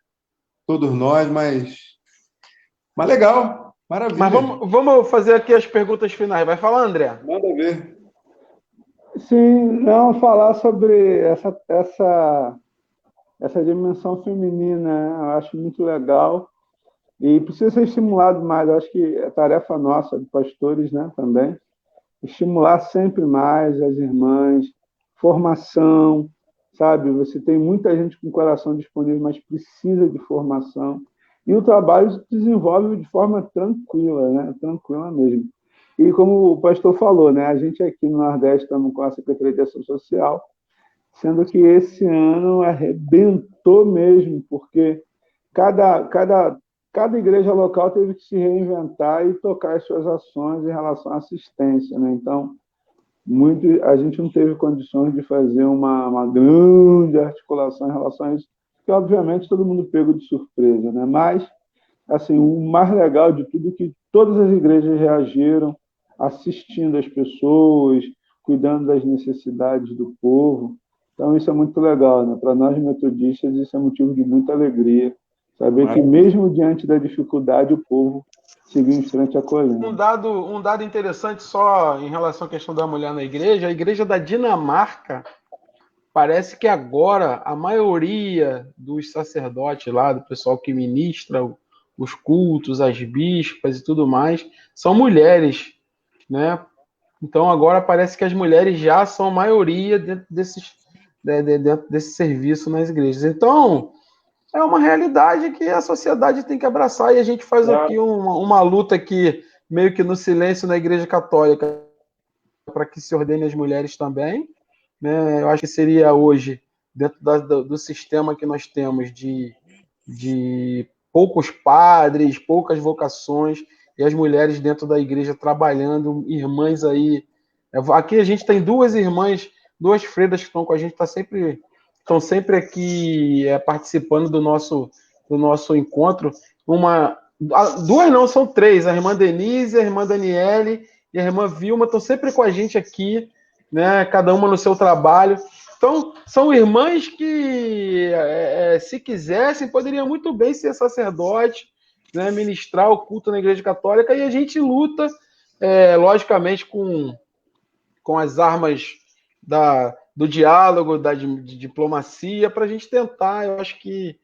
Speaker 3: Todos nós, mas legal,
Speaker 1: Mas
Speaker 3: maravilha.
Speaker 1: vamos fazer aqui as perguntas finais. Vai falar, André?
Speaker 3: Manda ver.
Speaker 2: Sim, não, falar sobre essa dimensão feminina, né? Eu acho muito legal e precisa ser estimulado mais. Eu acho que é tarefa nossa, de pastores, né, também, estimular sempre mais as irmãs, formação, sabe? Você tem muita gente com coração disponível, mas precisa de formação. E o trabalho se desenvolve de forma tranquila, né? Tranquila mesmo. E como o pastor falou, né? A gente aqui no Nordeste estamos com a Secretaria de Ação Social, sendo que esse ano arrebentou mesmo, porque cada, cada, cada igreja local teve que se reinventar e tocar as suas ações em relação à assistência, né? Então, a gente não teve condições de fazer uma grande articulação em relação a isso, porque, obviamente, todo mundo pegou de surpresa, né? Mas, assim, o mais legal de tudo é que todas as igrejas reagiram, assistindo as pessoas, cuidando das necessidades do povo. Então, isso é muito legal, né? Para nós metodistas, isso é motivo de muita alegria, saber que,
Speaker 3: Maravilha.
Speaker 2: mesmo diante da dificuldade, o povo seguiu em frente acolhendo.
Speaker 1: Um dado interessante só em relação à questão da mulher na igreja, a igreja da Dinamarca, parece que agora a maioria dos sacerdotes lá, do pessoal que ministra os cultos, as bispas e tudo mais, são mulheres, né? Então agora parece que as mulheres já são a maioria dentro desse serviço nas igrejas. Então é uma realidade que a sociedade tem que abraçar e a gente faz aqui uma luta aqui meio que no silêncio na Igreja Católica para que se ordene as mulheres também, né? Eu acho que seria hoje dentro do sistema que nós temos de poucos padres, poucas vocações e as mulheres dentro da igreja trabalhando, irmãs aí. Aqui a gente tem duas irmãs, duas freiras que estão com a gente, estão sempre aqui participando do nosso encontro. Duas não, são três, a irmã Denise, a irmã Daniele e a irmã Vilma estão sempre com a gente aqui, né? Cada uma no seu trabalho. Então, são irmãs que, se quisessem, poderiam muito bem ser sacerdote, né, ministrar o culto na Igreja Católica, e a gente luta, logicamente, com as armas do diálogo, de diplomacia, para a gente tentar, eu acho que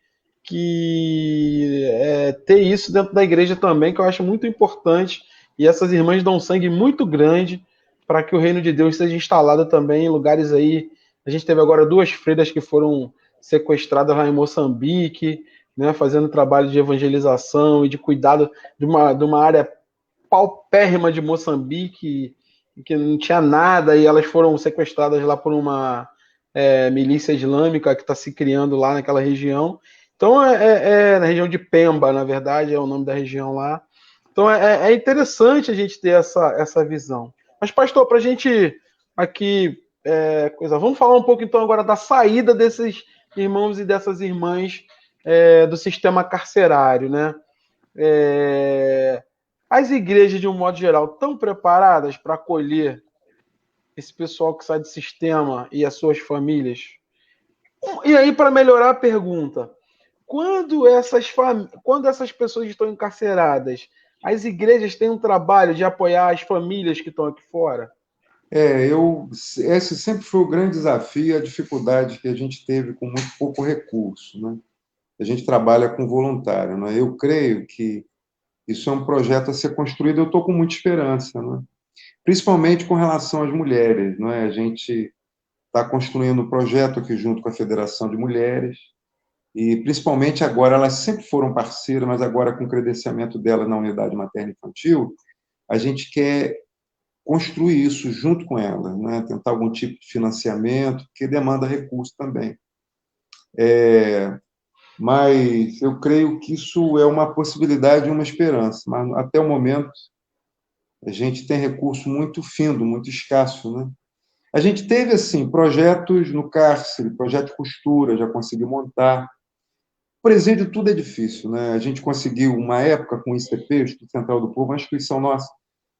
Speaker 1: ter isso dentro da igreja também, que eu acho muito importante, e essas irmãs dão um sangue muito grande para que o reino de Deus seja instalado também em lugares aí. A gente teve agora duas freiras que foram sequestradas lá em Moçambique, né, fazendo trabalho de evangelização e de cuidado de uma área paupérrima de Moçambique, que não tinha nada, e elas foram sequestradas lá por uma milícia islâmica que está se criando lá naquela região. Então, na região de Pemba, na verdade, é o nome da região lá. Então, é interessante a gente ter essa visão. Mas, pastor, para a gente aqui, vamos falar um pouco, então, agora da saída desses irmãos e dessas irmãs do sistema carcerário, né? As igrejas, de um modo geral, estão preparadas para acolher esse pessoal que sai do sistema e as suas famílias? E aí, para melhorar a pergunta, quando essas pessoas estão encarceradas, as igrejas têm um trabalho de apoiar as famílias que estão aqui fora?
Speaker 3: Esse sempre foi o grande desafio, a dificuldade que a gente teve com muito pouco recurso, né? A gente trabalha com voluntário, né? Eu creio que isso é um projeto a ser construído, eu estou com muita esperança, né? Principalmente com relação às mulheres, não é? A gente está construindo um projeto aqui junto com a Federação de Mulheres, e principalmente agora, elas sempre foram parceiras, mas agora com o credenciamento delas na unidade materna infantil, a gente quer construir isso junto com elas, né? Tentar algum tipo de financiamento, que demanda recurso também. Mas eu creio que isso é uma possibilidade e uma esperança, mas até o momento a gente tem recurso muito findo, muito escasso, né? A gente teve, assim, projetos no cárcere, projeto de costura, já consegui montar, presídio tudo é difícil, né? A gente conseguiu, uma época, com o ICP, Instituto Central do Povo, uma instituição nossa,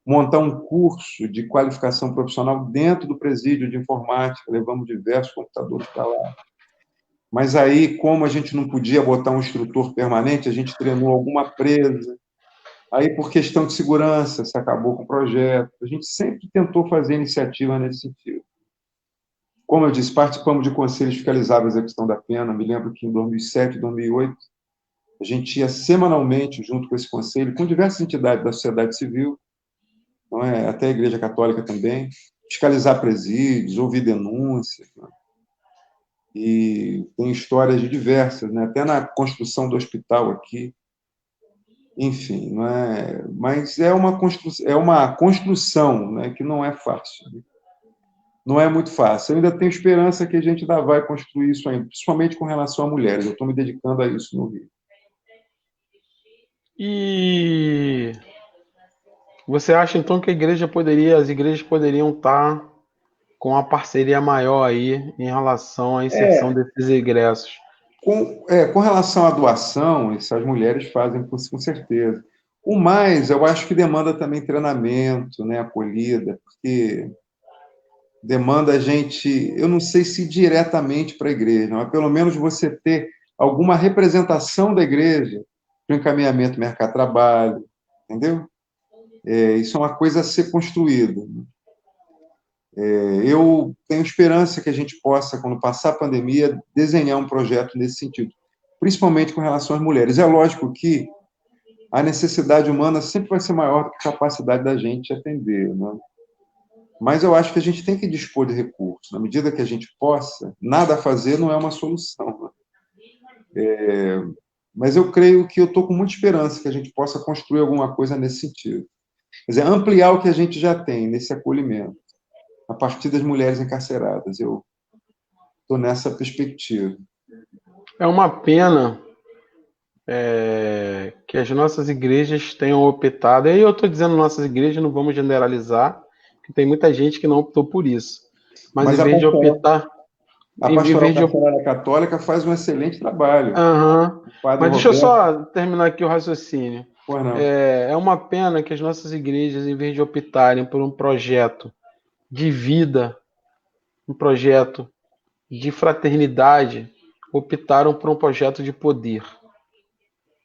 Speaker 3: montar um curso de qualificação profissional dentro do presídio de informática, levamos diversos computadores para lá. Mas aí, como a gente não podia botar um instrutor permanente, a gente treinou alguma presa. Aí, por questão de segurança, se acabou com o projeto. A gente sempre tentou fazer iniciativa nesse sentido. Como eu disse, participamos de conselhos fiscalizados da execução da pena. Me lembro que em 2007, 2008, a gente ia semanalmente, junto com esse conselho, com diversas entidades da sociedade civil, não é? Até a Igreja Católica também, fiscalizar presídios, ouvir denúncias. Né? E tem histórias diversas, né? Até na construção do hospital aqui. Enfim, não é? Mas é uma construção, né? Que não é fácil. Né? Não é muito fácil. Eu ainda tenho esperança que a gente ainda vai construir isso ainda, principalmente com relação a mulheres. Eu estou me dedicando a isso no Rio.
Speaker 1: E você acha, então, que as igrejas poderiam estar com uma parceria maior aí em relação à inserção desses egressos?
Speaker 3: Com relação à doação, isso as mulheres fazem com certeza. O mais, eu acho que demanda também treinamento, né, acolhida, porque demanda a gente, eu não sei se diretamente para a igreja, mas pelo menos você ter alguma representação da igreja para o encaminhamento mercado-trabalho, entendeu? Isso é uma coisa a ser construída. Eu tenho esperança que a gente possa, quando passar a pandemia, desenhar um projeto nesse sentido, principalmente com relação às mulheres. É lógico que a necessidade humana sempre vai ser maior do que a capacidade da gente atender, né? Mas eu acho que a gente tem que dispor de recursos. Na medida que a gente possa, nada a fazer não é uma solução. Né? Mas eu creio que eu estou com muita esperança que a gente possa construir alguma coisa nesse sentido. Quer dizer, ampliar o que a gente já tem nesse acolhimento, a partir das mulheres encarceradas. Eu estou nessa perspectiva.
Speaker 1: É uma pena que as nossas igrejas tenham optado, e eu estou dizendo nossas igrejas, não vamos generalizar, porque tem muita gente que não optou por isso. Mas em vez de optar...
Speaker 3: A Pastoral Carcerária Católica faz um excelente trabalho.
Speaker 1: Mas deixa eu só terminar aqui o raciocínio.
Speaker 3: Pois não.
Speaker 1: É uma pena que as nossas igrejas, em vez de optarem por um projeto de vida, um projeto de fraternidade, optaram por um projeto de poder.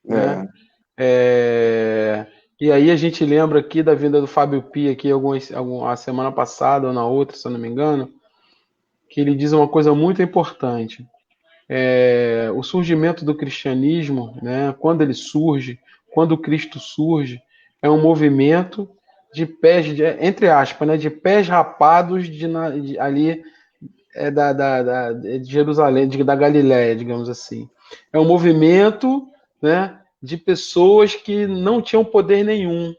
Speaker 1: Né? E aí a gente lembra aqui da vinda do Fábio Pia, aqui a semana passada ou na outra, se eu não me engano, que ele diz uma coisa muito importante. O surgimento do cristianismo, né, quando ele surge, quando Cristo surge, é um movimento de pés, entre aspas, né, de pés rapados ali de Jerusalém, da Galiléia, digamos assim. É um movimento, né, de pessoas que não tinham poder nenhum,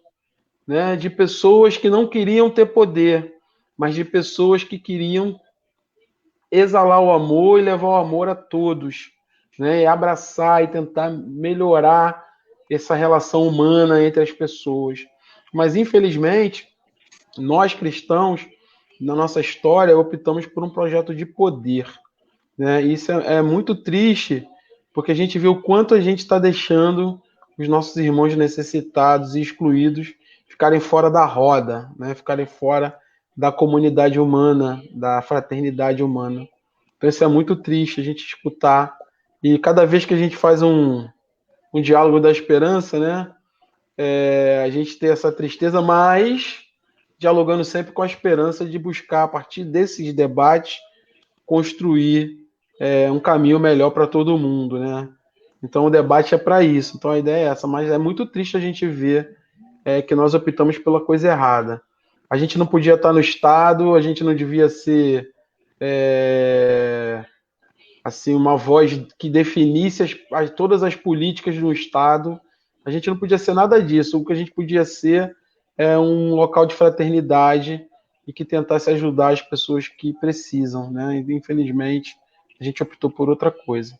Speaker 1: né, de pessoas que não queriam ter poder, mas de pessoas que queriam exalar o amor e levar o amor a todos, né? E abraçar e tentar melhorar essa relação humana entre as pessoas. Mas, infelizmente, nós cristãos, na nossa história, optamos por um projeto de poder, né? Isso é muito triste, porque a gente vê o quanto a gente está deixando os nossos irmãos necessitados e excluídos ficarem fora da roda, né? Ficarem fora da comunidade humana, da fraternidade humana. Então isso é muito triste a gente escutar. E cada vez que a gente faz um diálogo da esperança, né? A gente tem essa tristeza, mas dialogando sempre com a esperança de buscar, a partir desses debates, construir um caminho melhor para todo mundo, né? Então o debate é para isso. Então a ideia é essa, mas é muito triste a gente ver que nós optamos pela coisa errada. A gente não podia estar no Estado, a gente não devia ser assim, uma voz que definisse todas as políticas do Estado. A gente não podia ser nada disso. O que a gente podia ser é um local de fraternidade e que tentasse ajudar as pessoas que precisam, né? E, infelizmente, a gente optou por outra coisa.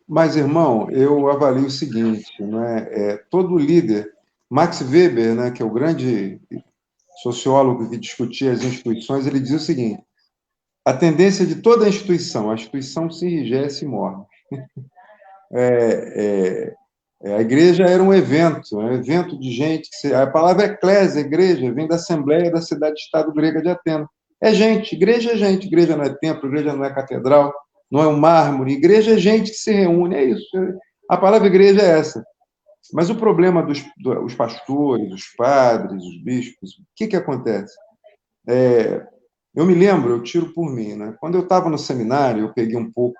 Speaker 3: Mas, irmão, eu avalio o seguinte, né? Todo líder, Max Weber, né, que é o grande sociólogo que discutia as instituições, ele diz o seguinte: a tendência de toda a instituição se enrijece e morre. A igreja era um evento de gente. A palavra eclésia, igreja, vem da Assembleia da Cidade-Estado grega de Atenas. É gente, igreja é gente. Igreja não é templo, igreja não é catedral, não é um mármore. Igreja é gente que se reúne, é isso. A palavra igreja é essa. Mas o problema dos pastores, os padres, os bispos, o que acontece? Eu me lembro, eu tiro por mim, né? Quando eu estava no seminário, eu peguei um pouco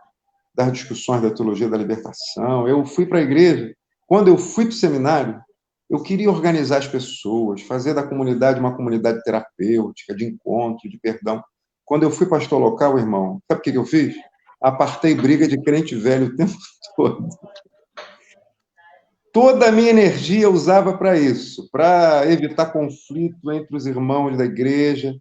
Speaker 3: das discussões da teologia da libertação, eu fui para a igreja. Quando eu fui para o seminário, eu queria organizar as pessoas, fazer da comunidade uma comunidade terapêutica, de encontro, de perdão. Quando eu fui pastor local, irmão, sabe o que eu fiz? Apartei briga de crente velho o tempo todo. Toda a minha energia eu usava para isso, para evitar conflito entre os irmãos da igreja.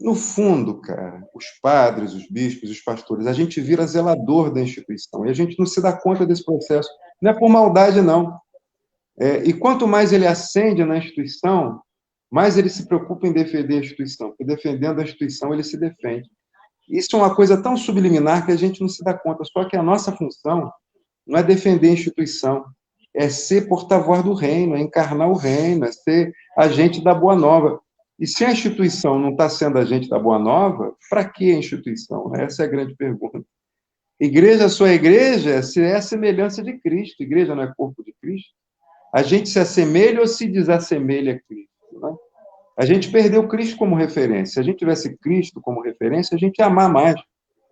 Speaker 3: No fundo, cara, os padres, os bispos, os pastores, a gente vira zelador da instituição e a gente não se dá conta desse processo. Não é por maldade, não. E quanto mais ele ascende na instituição, mais ele se preocupa em defender a instituição, porque defendendo a instituição ele se defende. Isso é uma coisa tão subliminar que a gente não se dá conta, só que a nossa função não é defender a instituição, é ser porta-voz do reino, é encarnar o reino, é ser agente da Boa Nova. E se a instituição não está sendo agente da Boa Nova, para que a instituição? Essa é a grande pergunta. Igreja só é igreja se é a semelhança de Cristo. Igreja não é corpo de Cristo. A gente se assemelha ou se desassemelha a Cristo, né? A gente perdeu Cristo como referência. Se a gente tivesse Cristo como referência, a gente ia amar mais.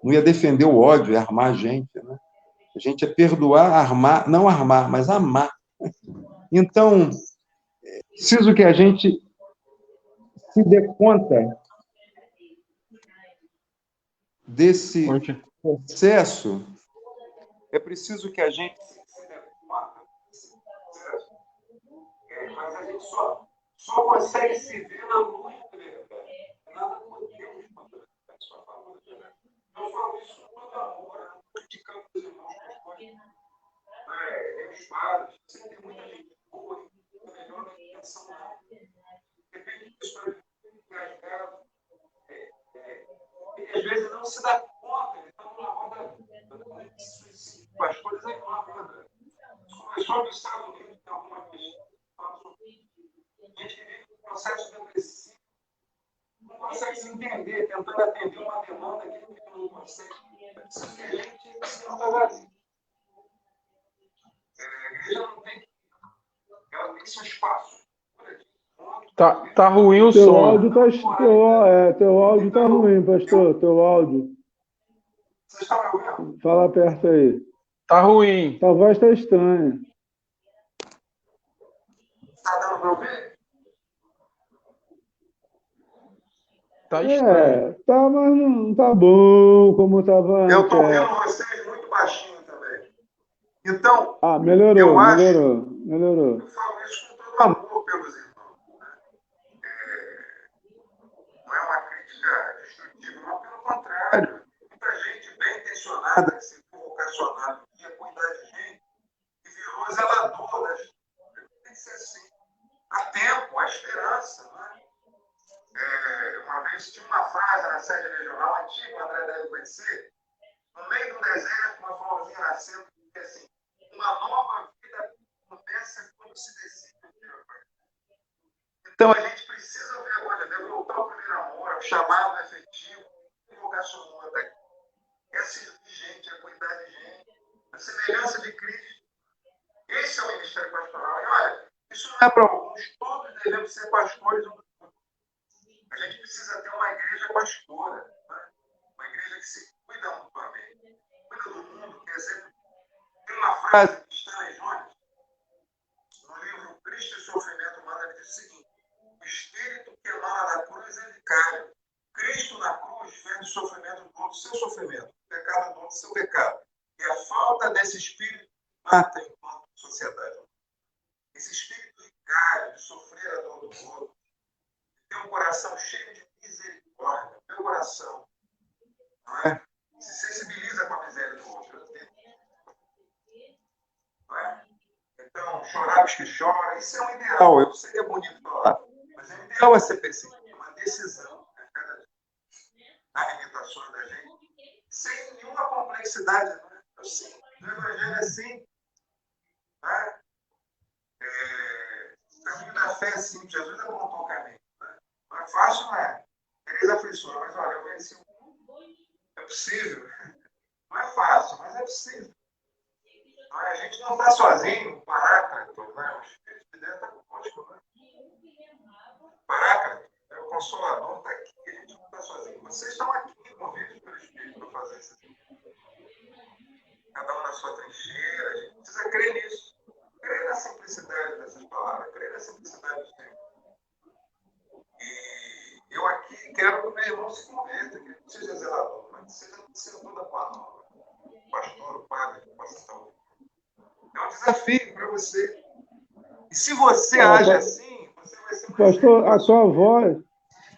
Speaker 3: Não ia defender o ódio, ia armar a gente, né? A gente ia perdoar, armar, não armar, mas amar. Então, preciso que a gente se dê conta desse processo. É preciso que a gente se dê conta desse processo. Mas a gente só consegue se ver na luz da verdade. Nada podemos contra a sua favor da verdade. Eu falo isso com todo amor, eu não criticando os irmãos pastores. Os padres, sempre tem muita gente boa, melhor da intenção, não. Depende de pessoas engajadas. E às vezes não se dá conta, ele está numa roda de suicídio. Pastores é uma roda. Começou nos Estados Unidos, tem alguma questão. Gente que vive um processo depressivo, não consegue se entender, tentando atender uma demanda que não consegue. É preciso que a gente se organize. A igreja não tem, ela tem seu espaço.
Speaker 1: Tá ruim o
Speaker 2: Teu
Speaker 1: som.
Speaker 2: teu áudio tá ruim, pastor. Teu áudio.
Speaker 3: Você está me ouvindo?
Speaker 2: Fala perto aí.
Speaker 1: Tá ruim.
Speaker 2: Tua voz tá estranha.
Speaker 3: Está dando para ouvir?
Speaker 1: Tá estranho.
Speaker 2: Tá, mas não tá bom como estava antes.
Speaker 3: Eu estou ouvindo vocês muito baixinho também. Então,
Speaker 2: melhorou.
Speaker 3: eu falo isso com todo amor pelos irmãos. Não é uma crítica destrutiva, não, pelo contrário. Muita gente bem intencionada que se for vocacionada e cuidar de gente e virou zelador das coisas. Tem que ser assim. Há tempo, há esperança. Né? Uma vez tinha uma frase na sede regional antiga, o André deve conhecer, no meio do deserto, uma florzinha nascendo, que diz assim: uma nova vida começa quando se decide o que vai fazer. Então a gente precisa ver agora, deve voltar ao primeiro amor, ao chamado efetivo, vocacional daqui. É servir gente, é cuidar de gente, a semelhança de Cristo. Esse é o ministério pastoral. E olha, isso não é para alguns, todos devemos ser pastores. A gente precisa ter uma igreja pastora, né? Uma igreja que se cuida mutuamente, cuida do mundo, por exemplo. Tem uma frase que está em Jones, no livro Cristo e Sofrimento Humano, ele diz o seguinte: o espírito que emana da cruz é vicário. Cristo na cruz fez o sofrimento do outro seu sofrimento, o pecado do outro seu pecado. E a falta desse espírito mata enquanto sociedade. Esse espírito vicário de sofrer a dor do outro, ter um coração cheio de misericórdia, meu coração, não é? Se sensibiliza com a miséria do outro. Não é? Então, chorar os que choram, isso é um ideal. Eu sei que é bonito falar, mas o ideal é ser perseguido, é uma decisão, né? Cada dia, nas limitações da gente, sem nenhuma complexidade, não é? Eu sei, O evangelho é simples. Tá? O caminho da fé é simples. Jesus apontou o caminho. Né? Não é fácil, não é? Tereis aflições, mas olha, eu venci o mundo. É possível. Não é fácil, mas é possível. A gente não está sozinho, o Paráclito, né? O Espírito de Deus está conosco. Né? O Paráclito, o Consolador, está aqui, a gente não está sozinho. Vocês estão aqui, movidos pelo Espírito para fazer isso. Cada um na sua trincheira, a gente precisa crer nisso. Crer na simplicidade dessas palavras, crer na simplicidade do Senhor. E eu aqui quero que o meu irmão se converta, que ele não seja zelador, mas que seja senador da palavra. O pastor, o padre, o pastor. É um desafio para você. E se você age assim, você vai ser um
Speaker 2: pastor, a sua voz.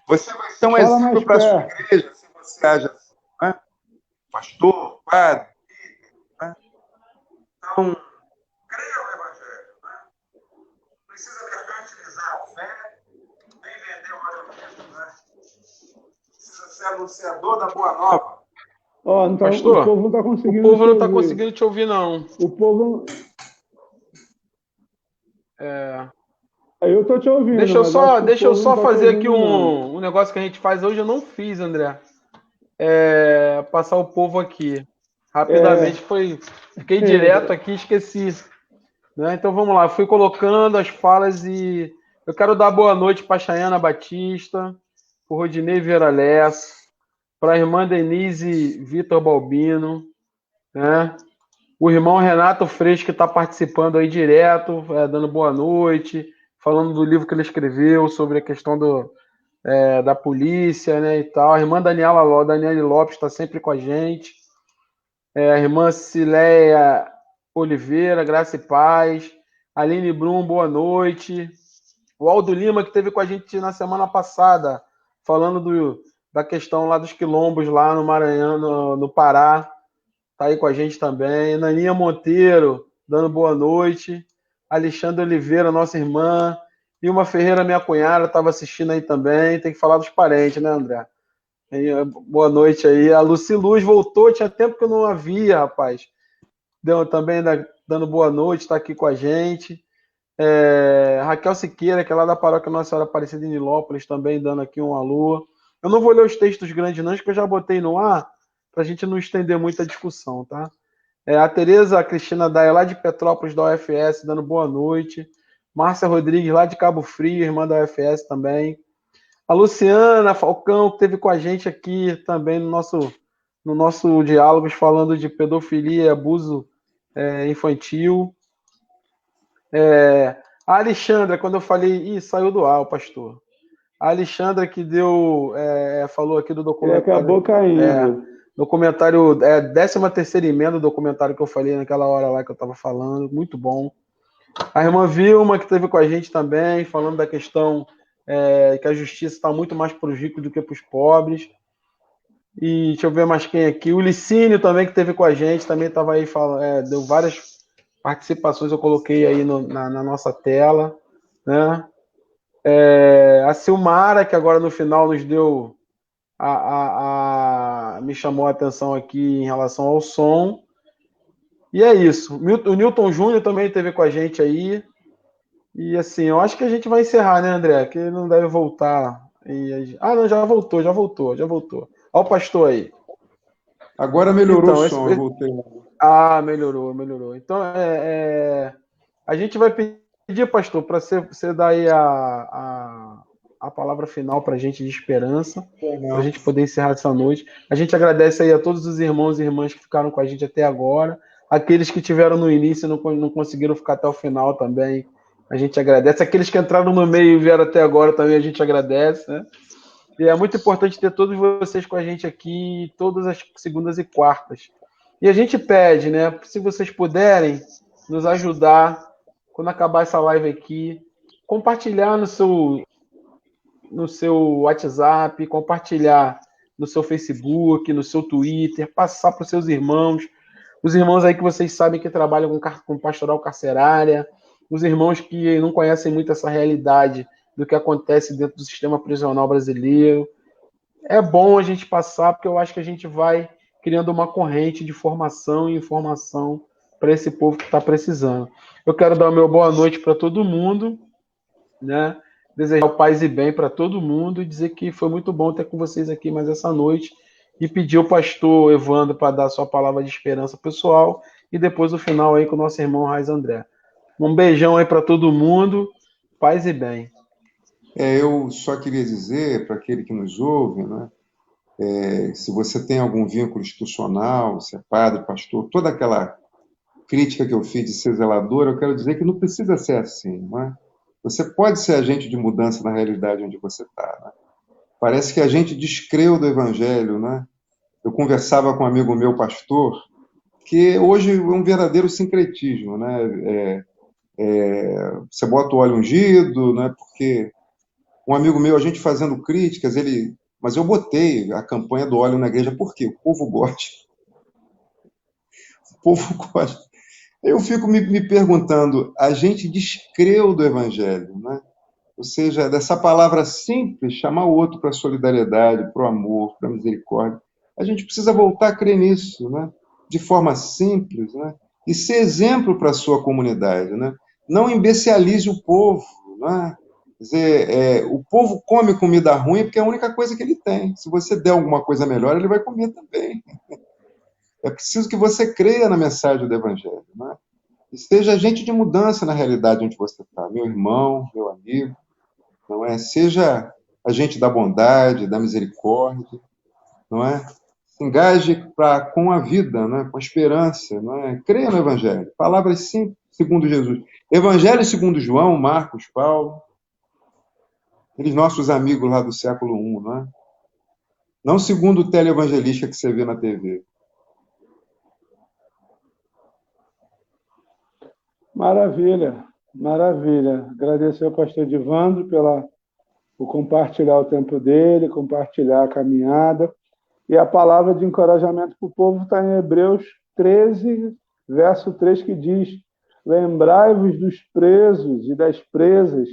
Speaker 3: Você vai ser um exemplo para a sua igreja, se você age assim. Né? Pastor, padre, né? Então, creia no Evangelho. Né? Não precisa mercantilizar a fé, nem vender o óleo. Né? Precisa ser anunciador da boa nova.
Speaker 2: Então,
Speaker 1: pastor,
Speaker 2: o povo não está conseguindo
Speaker 1: o povo não está conseguindo te ouvir, não.
Speaker 2: O povo... Eu estou te ouvindo.
Speaker 1: Deixa eu só fazer aqui um negócio que a gente faz hoje. Eu não fiz, André. Passar o povo aqui. Rapidamente fiquei direto aqui e esqueci. Né? Então vamos lá. Fui colocando as falas e eu quero dar boa noite para a Chayana Batista, para o Rodinei Vieira Lessa, para a irmã Denise Vitor Balbino, né? O irmão Renato Freixo, que está participando aí direto, dando boa noite, falando do livro que ele escreveu sobre a questão da polícia, né, e tal. A irmã Daniele Lopes está sempre com a gente. A irmã Cileia Oliveira, graça e paz. Aline Brum, boa noite. O Aldo Lima, que esteve com a gente na semana passada, falando da questão lá dos quilombos, lá no Maranhão, no Pará. Está aí com a gente também. Naninha Monteiro, dando boa noite. Alexandre Oliveira, nossa irmã. Ilma Ferreira, minha cunhada, estava assistindo aí também. Tem que falar dos parentes, né, André? Boa noite aí. A Luci Luz voltou, tinha tempo que eu não a via, rapaz. Também dando boa noite, está aqui com a gente. Raquel Siqueira, que é lá da paróquia Nossa Senhora Aparecida em Nilópolis, também dando aqui um alô. Eu não vou ler os textos grandes, não, que eu já botei no ar, para a gente não estender muita discussão, tá? A Tereza Cristina Daia, lá de Petrópolis, da UFS, dando boa noite. Márcia Rodrigues, lá de Cabo Frio, irmã da UFS também. A Luciana Falcão, que esteve com a gente aqui também no nosso Diálogos, falando de pedofilia e abuso infantil. A Alexandra, quando eu falei, saiu do ar o pastor. A Alexandra que falou aqui do documentário.
Speaker 2: Ele acabou caindo.
Speaker 1: Documentário, 13ª emenda do documentário que eu falei naquela hora lá que eu estava falando, muito bom. A irmã Vilma, que esteve com a gente também, falando da questão que a justiça está muito mais para os ricos do que para os pobres. E deixa eu ver mais quem aqui. O Licínio também, que esteve com a gente, também estava aí falando, deu várias participações, eu coloquei aí na nossa tela. Né? A Silmara, que agora no final nos deu... me chamou a atenção aqui em relação ao som. E é isso. O Newton Júnior também esteve com a gente aí. E assim, eu acho que a gente vai encerrar, né, André? Que ele não deve voltar. Não, já voltou. Olha o pastor aí.
Speaker 3: Agora melhorou o som, eu voltei.
Speaker 1: Melhorou. Então, a gente vai pedir, pastor, para você dar aí a palavra final para a gente de esperança, para a gente poder encerrar essa noite. A gente agradece aí a todos os irmãos e irmãs que ficaram com a gente até agora, aqueles que tiveram no início e não conseguiram ficar até o final também, a gente agradece. Aqueles que entraram no meio e vieram até agora também, a gente agradece, né? E é muito importante ter todos vocês com a gente aqui, todas as segundas e quartas. E a gente pede, né, se vocês puderem nos ajudar, quando acabar essa live aqui, compartilhar no seu WhatsApp, compartilhar no seu Facebook, no seu Twitter, passar para os seus irmãos, os irmãos aí que vocês sabem que trabalham com pastoral carcerária, os irmãos que não conhecem muito essa realidade do que acontece dentro do sistema prisional brasileiro. É bom a gente passar, porque eu acho que a gente vai criando uma corrente de formação e informação para esse povo que está precisando. Eu quero dar o meu boa noite para todo mundo, né? Desejar o paz e bem para todo mundo e dizer que foi muito bom ter com vocês aqui mais essa noite e pedir ao pastor Evandro para dar sua palavra de esperança pessoal e depois o final aí com o nosso irmão Raiz André. Um beijão aí para todo mundo, paz e bem.
Speaker 3: Eu só queria dizer para aquele que nos ouve, né, se você tem algum vínculo institucional, se é padre, pastor, toda aquela crítica que eu fiz de ser zelador, eu quero dizer que não precisa ser assim, não é? Você pode ser agente de mudança na realidade onde você está, né? Parece que a gente descreu do evangelho, né? Eu conversava com um amigo meu, pastor, que hoje é um verdadeiro sincretismo, né? Você bota o óleo ungido, né? Porque um amigo meu, a gente fazendo críticas, mas eu botei a campanha do óleo na igreja, por quê? O povo gosta. O povo gosta. Eu fico me perguntando, a gente descreu do evangelho, né? Ou seja, dessa palavra simples, chamar o outro para a solidariedade, para o amor, para a misericórdia. A gente precisa voltar a crer nisso, né? De forma simples, né? E ser exemplo para a sua comunidade, né? Não imbecilize o povo, né? Quer dizer, o povo come comida ruim porque é a única coisa que ele tem. Se você der alguma coisa melhor, ele vai comer também. É preciso que você creia na mensagem do Evangelho, né? E seja agente de mudança na realidade onde você está. Meu irmão, meu amigo, não é? Seja agente da bondade, da misericórdia, não é? Se engaje com a vida, né? Com a esperança, não é? Creia no Evangelho. Palavras sim, segundo Jesus. Evangelho segundo João, Marcos, Paulo, aqueles nossos amigos lá do século I, não é? Não segundo o televangelista que você vê na TV.
Speaker 2: Maravilha, maravilha. Agradecer ao pastor Edivandro por compartilhar o tempo dele, compartilhar a caminhada. E a palavra de encorajamento para o povo está em Hebreus 13, verso 3, que diz: lembrai-vos dos presos e das presas,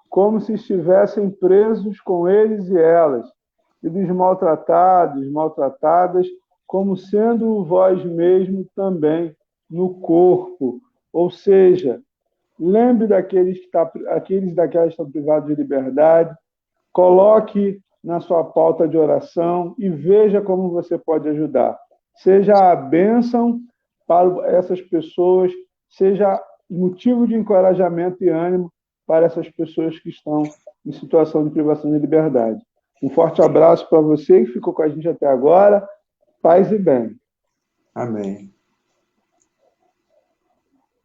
Speaker 2: como se estivessem presos com eles e elas, e dos maltratados, maltratadas, como sendo vós mesmos também no corpo. Ou seja, lembre daqueles daquelas que estão privados de liberdade, coloque na sua pauta de oração e veja como você pode ajudar. Seja a bênção para essas pessoas, seja motivo de encorajamento e ânimo para essas pessoas que estão em situação de privação de liberdade. Um forte abraço para você que ficou com a gente até agora. Paz e bem.
Speaker 3: Amém.